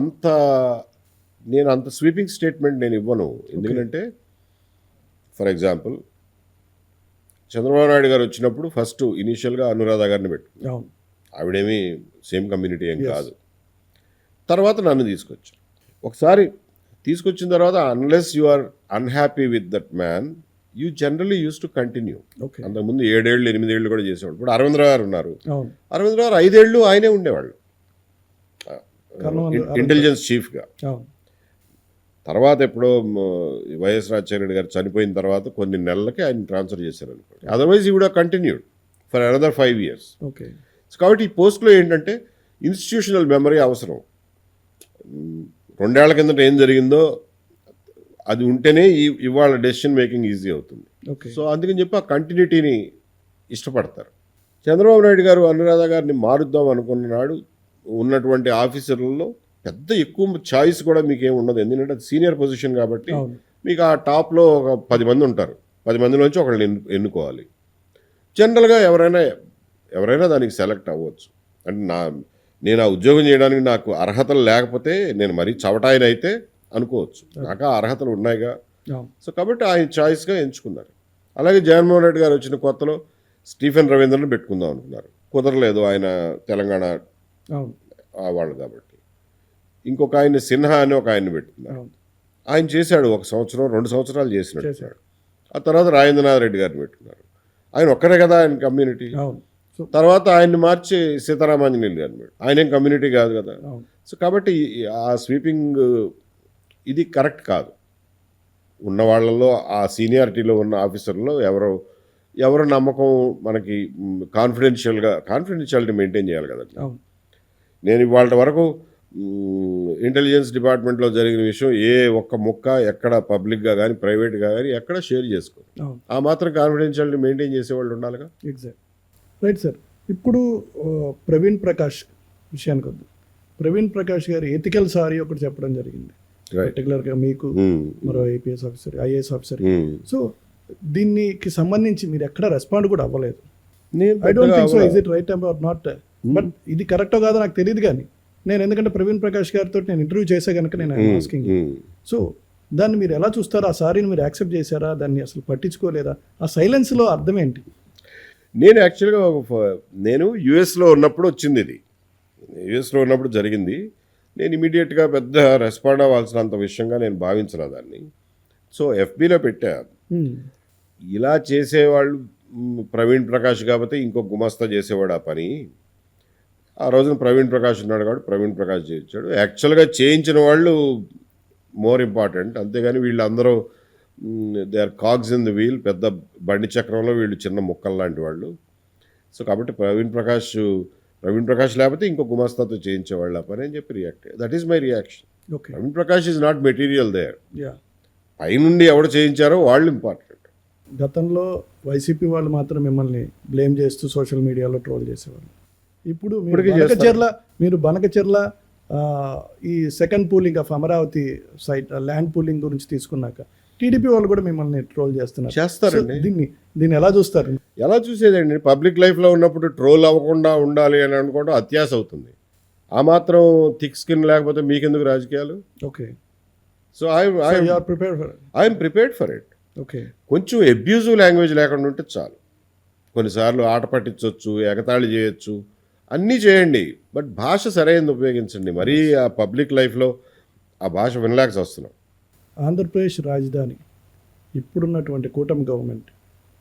నేను అంత స్వీపింగ్ స్టేట్మెంట్ నేను ఇవ్వను. ఎందుకంటే ఫర్ ఎగ్జాంపుల్ చంద్రబాబు నాయుడు గారు వచ్చినప్పుడు ఫస్ట్ ఇనీషియల్గా అనురాధ గారిని పెట్టుకున్నాను. ఆవిడేమీ సేమ్ కమ్యూనిటీ ఏం కాదు. తర్వాత నన్ను తీసుకొచ్చాను. ఒకసారి తీసుకొచ్చిన తర్వాత unless you are unhappy with that man you generally use to continue. అంతకుముందు 7 ఏళ్ళు 8 ఏళ్ళు కూడా చేసేవాడు. ఇప్పుడు అరవిందరావు గారు ఉన్నారు. అరవిందరావు గారు 5 ఏళ్ళు ఆయనే ఉండేవాళ్ళు ఇంటెలిజెన్స్ చీఫ్గా. తర్వాత ఎప్పుడో వైఎస్ రాజశేఖర రెడ్డి గారు చనిపోయిన తర్వాత కొన్ని నెలలకి ఆయన ట్రాన్స్ఫర్ చేశారు అనుకోండి. Otherwise he would have continued for another 5 years. కాబట్టి ఈ పోస్ట్లో ఏంటంటే ఇన్స్టిట్యూషనల్ మెమరీ అవసరం. 2 ఏళ్ల కిందట ఏం జరిగిందో అది ఉంటేనే ఇవాళ డెసిషన్ మేకింగ్ ఈజీ అవుతుంది. సో అందుకని చెప్పి ఆ కంటిన్యూటీని ఇష్టపడతారు. చంద్రబాబు నాయుడు గారు అనురాధ గారిని మారుద్దాం అనుకున్నాడు. ఉన్నటువంటి ఆఫీసర్లలో పెద్ద ఎక్కువ ఛాయిస్ కూడా మీకేం ఉండదు, ఎందుకంటే అది సీనియర్ పొజిషన్ కాబట్టి మీకు ఆ టాప్లో ఒక 10 మంది ఉంటారు. 10 మందిలోంచి ఒకళ్ళని ఎన్నుకోవాలి. జనరల్గా ఎవరైనా దానికి సెలెక్ట్ అవ్వచ్చు. అంటే నేను ఆ ఉద్యోగం చేయడానికి నాకు అర్హతలు లేకపోతే నేను మరీ చవటాయనైతే అనుకోవచ్చు. నాకు ఆ అర్హతలు ఉన్నాయిగా. అవును. సో కాబట్టి ఆయన చాయిస్గా ఎంచుకున్నారు. అలాగే జగన్మోహన్ రెడ్డి గారు వచ్చిన కొత్తలో స్టీఫెన్ రవీంద్రని పెట్టుకుందాం అనుకున్నారు. కుదరలేదు, ఆయన తెలంగాణ అవును. వాళ్ళు కాబట్టి. ఇంకొక ఆయన సిన్హా అని ఒక ఆయన్ని పెట్టుకున్నారు. అవును. ఆయన చేశాడు 1 సంవత్సరం 2 సంవత్సరాలు చేసినట్టు. ఆ తర్వాత రాజేంద్రనాథ్ రెడ్డి గారిని పెట్టుకున్నారు. ఆయన ఒక్కరే కదా ఆయన కమ్యూనిటీ. అవును. సో తర్వాత ఆయన్ని మార్చి సీతారామాంజనేయులు గారిని పెట్టారు. ఆయన ఏం కమ్యూనిటీ కాదు కదా. అవును. సో కాబట్టి ఆ స్వీపింగ్ ఇది కరెక్ట్ కాదు. ఉన్న వాళ్ళల్లో ఆ సీనియారిటీలో ఉన్న ఆఫీసర్లో ఎవరు నమ్మకం మనకి కాన్ఫిడెన్షియాలిటీ మెయింటైన్ చేయాలి కదండి. అవును. నేను ఇవాళ వరకు ఇంటెలిజెన్స్ డిపార్ట్మెంట్లో జరిగిన విషయం ఏ ఒక్క ముక్క ఎక్కడ పబ్లిక్గా కానీ ప్రైవేట్గా కానీ ఎక్కడ షేర్ చేసుకో. అవును. ఆ మాత్రం కాన్ఫిడెన్షియాలిటీ మెయింటైన్ చేసేవాళ్ళు ఉండాలిగా. ఎగ్జాక్ట్. Right sir. ఇప్పుడు ప్రవీణ్ ప్రకాష్ విషయానికి వద్దాం. ప్రవీణ్ ప్రకాష్ గారు ఎథికల్ సారీ ఒకటి చెప్పడం జరిగింది. పర్టికులర్గా మీకు మరో IPS officer, IAS officer. So దీనికి సంబంధించి మీరు ఎక్కడ రెస్పాండ్ కూడా అవ్వలేదు. I don't think so. Is it right are not? But ఇది కరెక్టో కాదో నాకు తెలియదు, కానీ నేను ఎందుకంటే ప్రవీణ్ ప్రకాష్ గారితో నేను ఇంటర్వ్యూ చేసే కనుక నేను ఆస్కింగ్. సో దాన్ని మీరు ఎలా చూస్తారా? ఆ సారీని మీరు యాక్సెప్ట్ చేశారా? దాన్ని అసలు పట్టించుకోలేదా? ఆ సైలెన్స్లో అర్థం ఏంటి? నేను యాక్చువల్గా నేను యుఎస్లో ఉన్నప్పుడు వచ్చింది ఇది. యుఎస్లో ఉన్నప్పుడు జరిగింది. నేను ఇమీడియట్గా పెద్ద రెస్పాండ్ అవ్వాల్సినంత విషయంగా నేను భావించిన దాన్ని. సో ఎఫ్బీలో పెట్టా. ఇలా చేసేవాళ్ళు ప్రవీణ్ ప్రకాష్ కాబట్టి ఇంకో గుమస్తా చేసేవాడు ఆ పని. ఆ రోజున ప్రవీణ్ ప్రకాష్ ఉన్నాడు కాబట్టి ప్రవీణ్ ప్రకాష్ చేయించాడు. యాక్చువల్గా చేయించిన వాళ్ళు మోర్ ఇంపార్టెంట్. అంతేగాని వీళ్ళందరూ they are cogs in the wheel. పెద్ద బండి చక్రంలో వీళ్ళు చిన్న ముక్కలు లాంటి వాళ్ళు. సో కాబట్టి ప్రవీణ్ ప్రకాష్ లేకపోతే ఇంకో గుమస్తాతో చేయించేవాళ్ళు ఆ పని అని చెప్పి react. That is my reaction. Okay. Praveen Prakash is not material there. Ya. పైనుండి ఎవరు చేయించారో వాళ్ళు ఇంపార్టెంట్. గతంలో వైసీపీ వాళ్ళు మాత్రం మిమ్మల్ని బ్లేమ్ చేస్తూ సోషల్ మీడియాలో ట్రోల్ చేసేవాళ్ళు. ఇప్పుడు మీరు బనకచెర్ల ఈ second pooling of Amaravati site land pooling గురించి తీసుకున్నాక టీడీపీ వాళ్ళు కూడా మిమ్మల్ని ట్రోల్ చేస్తారండి. దీన్ని ఎలా చూస్తారు? ఎలా చూసేదండి? పబ్లిక్ లైఫ్లో ఉన్నప్పుడు ట్రోల్ అవ్వకుండా ఉండాలి అని అనుకోవడం అత్యాశ అవుతుంది. ఆ మాత్రం థిక్ స్కిన్ లేకపోతే మీకెందుకు రాజకీయాలు? Okay. So I'm prepared for it. Okay. కొంచెం అబ్యూజివ్ లాంగ్వేజ్ లేకుండా ఉంటే చాలు. కొన్నిసార్లు ఆట పట్టించవచ్చు, ఎగతాళి చేయొచ్చు, అన్నీ చేయండి, బట్ భాష సరైనది ఉపయోగించండి. మరీ ఆ పబ్లిక్ లైఫ్లో ఆ భాష వినలేక వస్తున్నాం. ఆంధ్రప్రదేశ్ రాజధాని ఇప్పుడున్నటువంటి కూటమి గవర్నమెంట్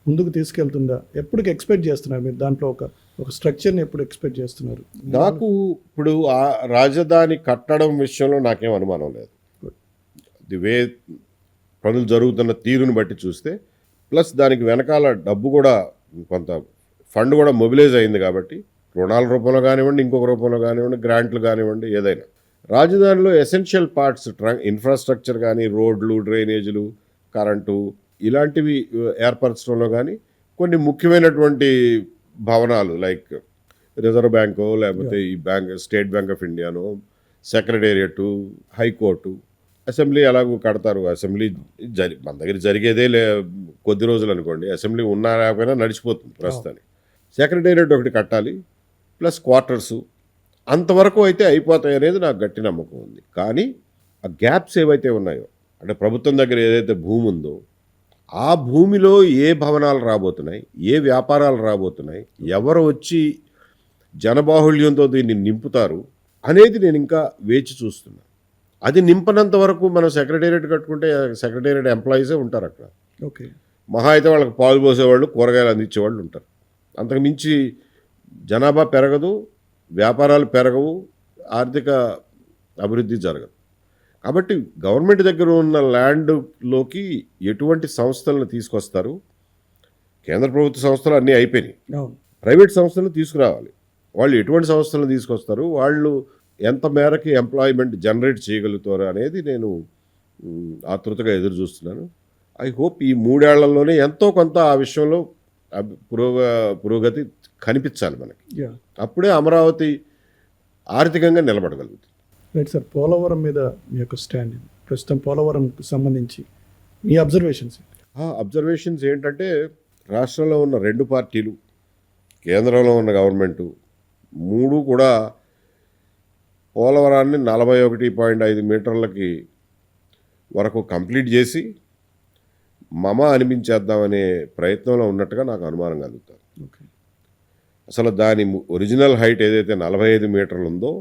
ముందుకు తీసుకెళ్తుందా? ఎప్పటికి ఎక్స్పెక్ట్ చేస్తున్నారు మీరు? దాంట్లో ఒక స్ట్రక్చర్ని ఎప్పుడు ఎక్స్పెక్ట్ చేస్తున్నారు? నాకు ఇప్పుడు ఆ రాజధాని కట్టడం విషయంలో నాకేం అనుమానం లేదు. ది వే పనులు జరుగుతున్న తీరుని బట్టి చూస్తే, ప్లస్ దానికి వెనకాల డబ్బు కూడా కొంత ఫండ్ కూడా మొబిలైజ్ అయింది కాబట్టి, రుణాల రూపంలో కానివ్వండి, ఇంకొక రూపంలో కానివ్వండి, గ్రాంట్లు కానివ్వండి, ఏదైనా రాజధానిలో ఎసెన్షియల్ పార్ట్స్ ఇన్ఫ్రాస్ట్రక్చర్ కానీ, రోడ్లు, డ్రైనేజీలు, కరెంటు ఇలాంటివి ఏర్పరచడంలో కానీ కొన్ని ముఖ్యమైనటువంటి భవనాలు లైక్ రిజర్వ్ బ్యాంకో లేకపోతే ఈ స్టేట్ బ్యాంక్ ఆఫ్ ఇండియానో, సెక్రటేరియట్, హైకోర్టు, అసెంబ్లీ ఎలాగో కడతారు. అసెంబ్లీ మన దగ్గర జరిగేదే కొద్ది రోజులు అనుకోండి. అసెంబ్లీ ఉన్నా లేకపోయినా నడిచిపోతుంది ప్రస్తుతానికి. సెక్రటేరియట్ ఒకటి కట్టాలి, ప్లస్ క్వార్టర్సు, అంతవరకు అయితే అయిపోతాయి అనేది నాకు గట్టి నమ్మకం ఉంది. కానీ ఆ గ్యాప్స్ ఏవైతే ఉన్నాయో, అంటే ప్రభుత్వం దగ్గర ఏదైతే భూమి ఉందో ఆ భూమిలో ఏ భవనాలు రాబోతున్నాయి, ఏ వ్యాపారాలు రాబోతున్నాయి, ఎవరు వచ్చి జనబాహుళ్యంతో దీన్ని నింపుతారు అనేది నేను ఇంకా వేచి చూస్తున్నా. అది నింపనంత వరకు మనం సెక్రటేరియట్ కట్టుకుంటే సెక్రటేరియట్ ఎంప్లాయీసే ఉంటారు అక్కడ. ఓకే. మహా అయితే వాళ్ళకి పాలు పోసేవాళ్ళు, కూరగాయలు అందించేవాళ్ళు ఉంటారు. అంతకు మించి జనాభా పెరగదు, వ్యాపారాలు పెరగవు, ఆర్థిక అభివృద్ధి జరగదు. కాబట్టి గవర్నమెంట్ దగ్గర ఉన్న ల్యాండ్లోకి ఎటువంటి సంస్థలను తీసుకొస్తారు? కేంద్ర ప్రభుత్వ సంస్థలు అన్నీ అయిపోయినాయి, ప్రైవేట్ సంస్థలను తీసుకురావాలి. వాళ్ళు ఎటువంటి సంస్థలను తీసుకొస్తారు, వాళ్ళు ఎంత మేరకు ఎంప్లాయ్మెంట్ జనరేట్ చేయగలుగుతారు అనేది నేను ఆతృతగా ఎదురు చూస్తున్నాను. ఐ హోప్ ఈ 3 ఏళ్లలోనే ఎంతో కొంత ఆ విషయంలో పురోగతి కనిపించాలి మనకి. అప్పుడే అమరావతి ఆర్థికంగా నిలబడగలుగుతుంది. Right sir. పోలవరం మీద మీ యొక్క స్టాండ్, ప్రస్తుతం పోలవరంకి సంబంధించి మీ అబ్జర్వేషన్స్ ఏంటంటే రాష్ట్రంలో ఉన్న 2 పార్టీలు కేంద్రంలో ఉన్న గవర్నమెంటు 3 కూడా పోలవరాన్ని 41.5 మీటర్లకి వరకు కంప్లీట్ చేసి అనిపించేద్దామనే ప్రయత్నంలో ఉన్నట్టుగా నాకు అనుమానం కలుగుతుంది. ఓకే. అసలు దాని ఒరిజినల్ హైట్ ఏదైతే 45 మీటర్లు ఉందో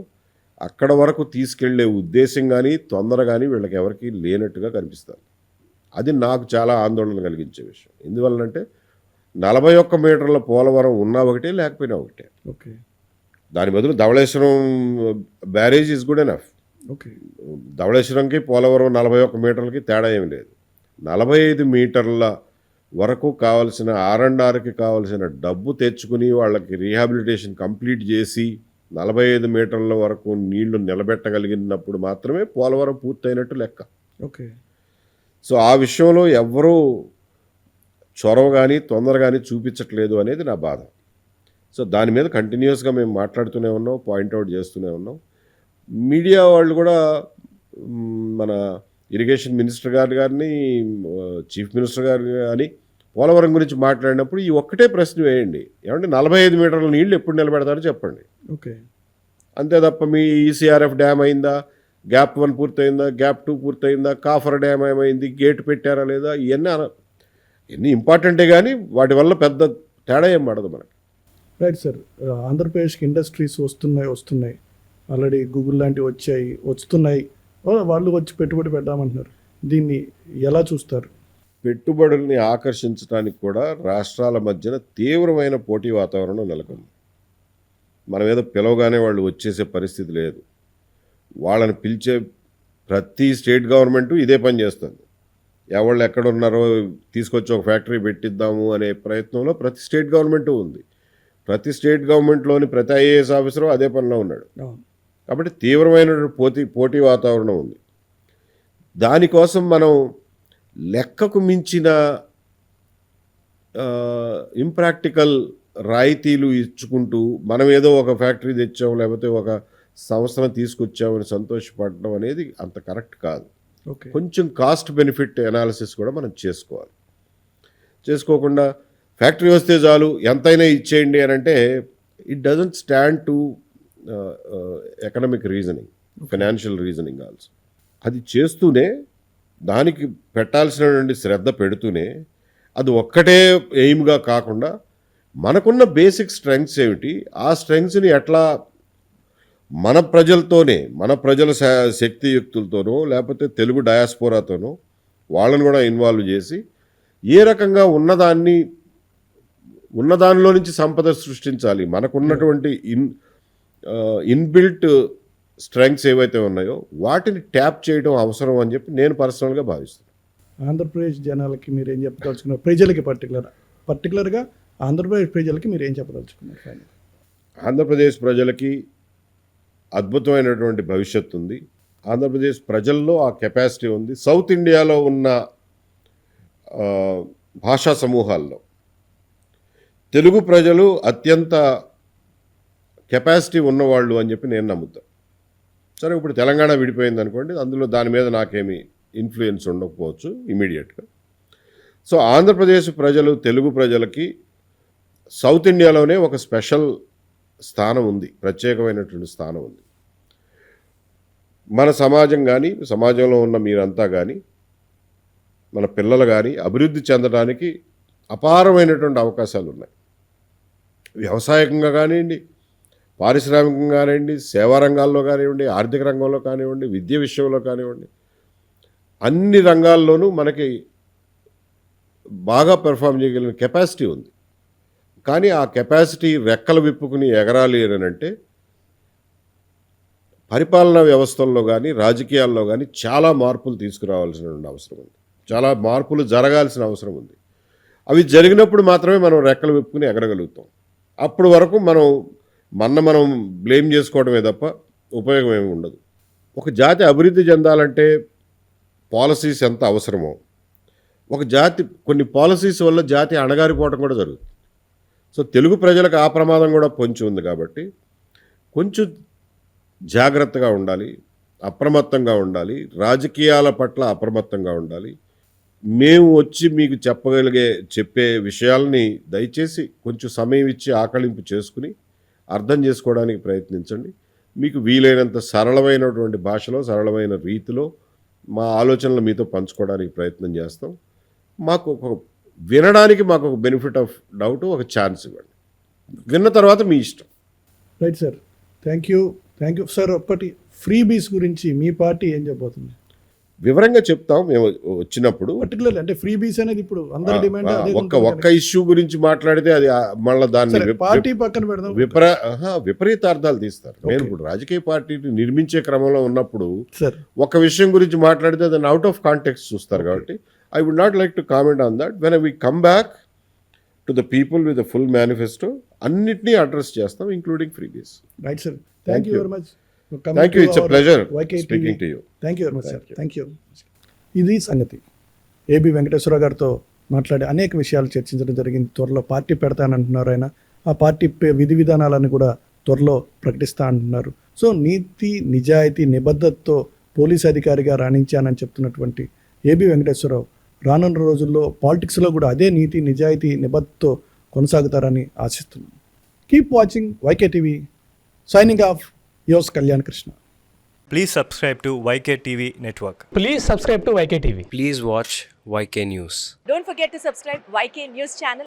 అక్కడ వరకు తీసుకెళ్లే ఉద్దేశం కానీ తొందర కానీ వీళ్ళకి ఎవరికి లేనట్టుగా కనిపిస్తుంది. అది నాకు చాలా ఆందోళన కలిగించే విషయం. ఎందువల్లంటే 41 మీటర్ల పోలవరం ఉన్నా ఒకటే, లేకపోయినా ఒకటే. ఓకే. దాని బదులు Dhavaleswaram barrage is good enough. Okay. ధవళేశ్వరంకి పోలవరం 41 మీటర్లకి తేడా ఏమి లేదు. 45 మీటర్ల వరకు కావాల్సిన R&Rకి కావాల్సిన డబ్బు తెచ్చుకుని వాళ్ళకి రీహాబిలిటేషన్ కంప్లీట్ చేసి 45 మీటర్ల వరకు నీళ్లు నిలబెట్టగలిగినప్పుడు మాత్రమే పోలవరం పూర్తయినట్టు లెక్క. ఓకే. సో ఆ విషయంలో ఎవ్వరూ చొరవ కానీ తొందర కానీ చూపించట్లేదు అనేది నా బాధ. సో దాని మీద కంటిన్యూస్గా మేము మాట్లాడుతూనే ఉన్నాం, పాయింట్అవుట్ చేస్తూనే ఉన్నాం. మీడియా వాళ్ళు కూడా మన ఇరిగేషన్ మినిస్టర్ గారిని చీఫ్ మినిస్టర్ గారు కానీ పోలవరం గురించి మాట్లాడినప్పుడు ఈ ఒక్కటే ప్రశ్న వేయండి, ఏమంటే 45 మీటర్ల నీళ్లు ఎప్పుడు నిలబెడతారో చెప్పండి. ఓకే. అంతే తప్ప మీ ఈసీఆర్ఎఫ్ డ్యామ్ అయిందా, గ్యాప్ 1 పూర్తయిందా, గ్యాప్ 2 పూర్తయిందా, కాఫర్ డ్యామ్ ఏమైంది, గేట్ పెట్టారా లేదా, ఇవన్నీ ఇంపార్టెంటే కానీ వాటి వల్ల పెద్ద తేడా ఏం పడదు మనకి. Right sir. ఆంధ్రప్రదేశ్కి ఇండస్ట్రీస్ వస్తున్నాయి. ఆల్రెడీ గూగుల్ లాంటివి వస్తున్నాయి. వాళ్ళు వచ్చి పెట్టుబడి పెడదామంటున్నారు. దీన్ని ఎలా చూస్తారు? పెట్టుబడుల్ని ఆకర్షించడానికి కూడా రాష్ట్రాల మధ్యన తీవ్రమైన పోటీ వాతావరణం నెలకొంది. మనం ఏదో పిలవగానే వాళ్ళు వచ్చేసే పరిస్థితి లేదు. వాళ్ళని పిలిచే ప్రతి స్టేట్ గవర్నమెంటు ఇదే పని చేస్తుంది. ఎవళ్ళు ఎక్కడున్నారో తీసుకొచ్చి ఒక ఫ్యాక్టరీ పెట్టిద్దాము అనే ప్రయత్నంలో ప్రతి స్టేట్ గవర్నమెంటు ఉంది. ప్రతి స్టేట్ గవర్నమెంట్లోని ప్రతి ఐఏఎస్ ఆఫీసరు అదే పనిలో ఉన్నాడు. కాబట్టి తీవ్రమైన పోటీ వాతావరణం ఉంది. దానికోసం మనం లెక్కకు మించిన ఇంప్రాక్టికల్ రాయితీలు ఇచ్చుకుంటూ మనం ఏదో ఒక ఫ్యాక్టరీ తెచ్చాం లేకపోతే ఒక సంస్థను తీసుకొచ్చామని సంతోషపడడం అనేది అంత కరెక్ట్ కాదు. ఓకే. కొంచెం కాస్ట్ బెనిఫిట్ అనాలిసిస్ కూడా మనం చేసుకోవాలి. చేసుకోకుండా ఫ్యాక్టరీ వస్తే చాలు ఎంతైనా ఇచ్చేయండి అని అంటే it doesn't stand to economic reasoning, financial reasoning also. అది చేస్తూనే దానికి పెట్టాల్సినటువంటి శ్రద్ధ పెడుతూనే అది ఒక్కటే ఎయిమ్గా కాకుండా మనకున్న బేసిక్ స్ట్రెంగ్స్ ఏమిటి, ఆ స్ట్రెంగ్స్ని ఎట్లా మన ప్రజలతోనే, మన ప్రజల శక్తియుక్తులతోనో లేకపోతే తెలుగు డయాస్పోరాతోనో వాళ్ళని కూడా ఇన్వాల్వ్ చేసి ఏ రకంగా ఉన్నదానిలో నుంచి సంపద సృష్టించాలి, మనకున్నటువంటి ఇన్బిల్ట్ స్ట్రెంగ్స్ ఏవైతే ఉన్నాయో వాటిని ట్యాప్ చేయడం అవసరం అని చెప్పి నేను పర్సనల్గా భావిస్తున్నాను. ఆంధ్రప్రదేశ్ జనాలకి మీరు ఏం చెప్పదలుచుకున్నారు? ప్రజలకి పర్టికులర్గా ఆంధ్రప్రదేశ్ ప్రజలకి మీరు ఏం చెప్పదలుచుకున్నారు? ఆంధ్రప్రదేశ్ ప్రజలకి అద్భుతమైనటువంటి భవిష్యత్తు ఉంది. ఆంధ్రప్రదేశ్ ప్రజల్లో ఆ కెపాసిటీ ఉంది. సౌత్ ఇండియాలో ఉన్న భాషా సమూహాల్లో తెలుగు ప్రజలు అత్యంత కెపాసిటీ ఉన్నవాళ్ళు అని చెప్పి నేను నమ్ముతాను. సరే, ఇప్పుడు తెలంగాణ విడిపోయింది అనుకోండి, అందులో దాని మీద నాకేమీ ఇన్ఫ్లుయెన్స్ ఉండకపోవచ్చు ఇమీడియట్గా. సో ఆంధ్రప్రదేశ్ ప్రజలు, తెలుగు ప్రజలకి సౌత్ ఇండియాలోనే ఒక స్పెషల్ స్థానం ఉంది, ప్రత్యేకమైనటువంటి స్థానం ఉంది. మన సమాజం కానీ, సమాజంలో ఉన్న మీరంతా కానీ, మన పిల్లలు కానీ అభివృద్ధి చెందడానికి అపారమైనటువంటి అవకాశాలు ఉన్నాయి. వ్యవసాయకంగా కానివ్వండి, పారిశ్రామికంగా కానివ్వండి, సేవా రంగాల్లో కానివ్వండి, ఆర్థిక రంగంలో కానివ్వండి, విద్య విషయంలో కానివ్వండి, అన్ని రంగాల్లోనూ మనకి బాగా పెర్ఫామ్ చేయగలిగిన కెపాసిటీ ఉంది. కానీ ఆ కెపాసిటీ రెక్కలు విప్పుకుని ఎగరాలి అని అంటే పరిపాలనా వ్యవస్థల్లో కానీ, రాజకీయాల్లో కానీ చాలా మార్పులు తీసుకురావాల్సిన అవసరం ఉంది. చాలా మార్పులు జరగాల్సిన అవసరం ఉంది. అవి జరిగినప్పుడు మాత్రమే మనం రెక్కలు విప్పుకుని ఎగరగలుగుతాం. అప్పటి వరకు మనం బ్లేమ్ చేసుకోవడమే తప్ప ఉపయోగం ఏమి ఉండదు. ఒక జాతి అభివృద్ధి చెందాలంటే పాలసీస్ ఎంత అవసరమో, ఒక జాతి కొన్ని పాలసీస్ వల్ల జాతి అణగారిపోవడం కూడా జరుగుతుంది. సో తెలుగు ప్రజలకు ఆ ప్రమాదం కూడా పొంచి ఉంది. కాబట్టి కొంచెం జాగ్రత్తగా ఉండాలి, అప్రమత్తంగా ఉండాలి, రాజకీయాల పట్ల అప్రమత్తంగా ఉండాలి. మేము వచ్చి మీకు చెప్పే విషయాల్ని దయచేసి కొంచెం సమయం ఇచ్చి ఆకలింపు చేసుకుని అర్థం చేసుకోవడానికి ప్రయత్నించండి. మీకు వీలైనంత సరళమైనటువంటి భాషలో, సరళమైన రీతిలో మా ఆలోచనలు మీతో పంచుకోవడానికి ప్రయత్నం చేస్తాం. వినడానికి మాకు ఒక బెనిఫిట్ ఆఫ్ డౌట్, ఒక ఛాన్స్ ఇవ్వండి. విన్న తర్వాత మీ ఇష్టం. Right sir, thank you sir. ఒక్కటి ఫ్రీ బీస్ గురించి మీ పార్టీ ఏం చెప్పబోతుంది? వివరంగా చెప్తాం మేము వచ్చినప్పుడు. పర్టికులర్లీ అంటే ఫ్రీ బీస్ అనేది ఇప్పుడు అందరి డిమాండ్ అదే ఒక్క ఇష్యూ గురించి మాట్లాడితే అది మళ్ళీ దాన్ని పార్టీ పక్కన పెడదాం. విపరీతార్థాలు తీస్తారు. నేను ఇప్పుడు రాజకీయ పార్టీని నిర్మించే క్రమంలో ఉన్నప్పుడు సార్ ఒక విషయం గురించి మాట్లాడితే దాన్ని అవుట్ ఆఫ్ కాంటెక్స్ట్ చూస్తారు. కాబట్టి I would not like to comment on that. When we come back to the people with the full manifesto అన్నిటినీ అడ్రస్ చేస్తాం, including freebies. Right sir, thank you very much. Thank you. It's a pleasure speaking to you. Thank you very much sir. Thank you. ఇది సంగతి. AB Venkateswara గారితో మాట్లాడి అనేక విషయాలు చర్చించడం జరిగింది. త్వరలో పార్టీ పెడతానంటున్నారు ఆయన. ఆ పార్టీ విధి విధానాలను కూడా త్వరలో ప్రకటిస్తా అంటున్నారు. సో నీతి, నిజాయితీ, నిబద్ధతతో పోలీస్ అధికారిగా రాణించానని చెప్తున్నటువంటి ఏబి వెంకటేశ్వరరావు రానున్న రోజుల్లో పాలిటిక్స్లో కూడా అదే నీతి, నిజాయితీ, నిబద్ధతతో కొనసాగుతారని ఆశిస్తున్నాం. Keep watching YK TV. Signing off, yours Kalyan Krishna. Please subscribe to YK TV Network. Please subscribe to YK TV. Please watch YK News. Don't forget to subscribe YK News channel.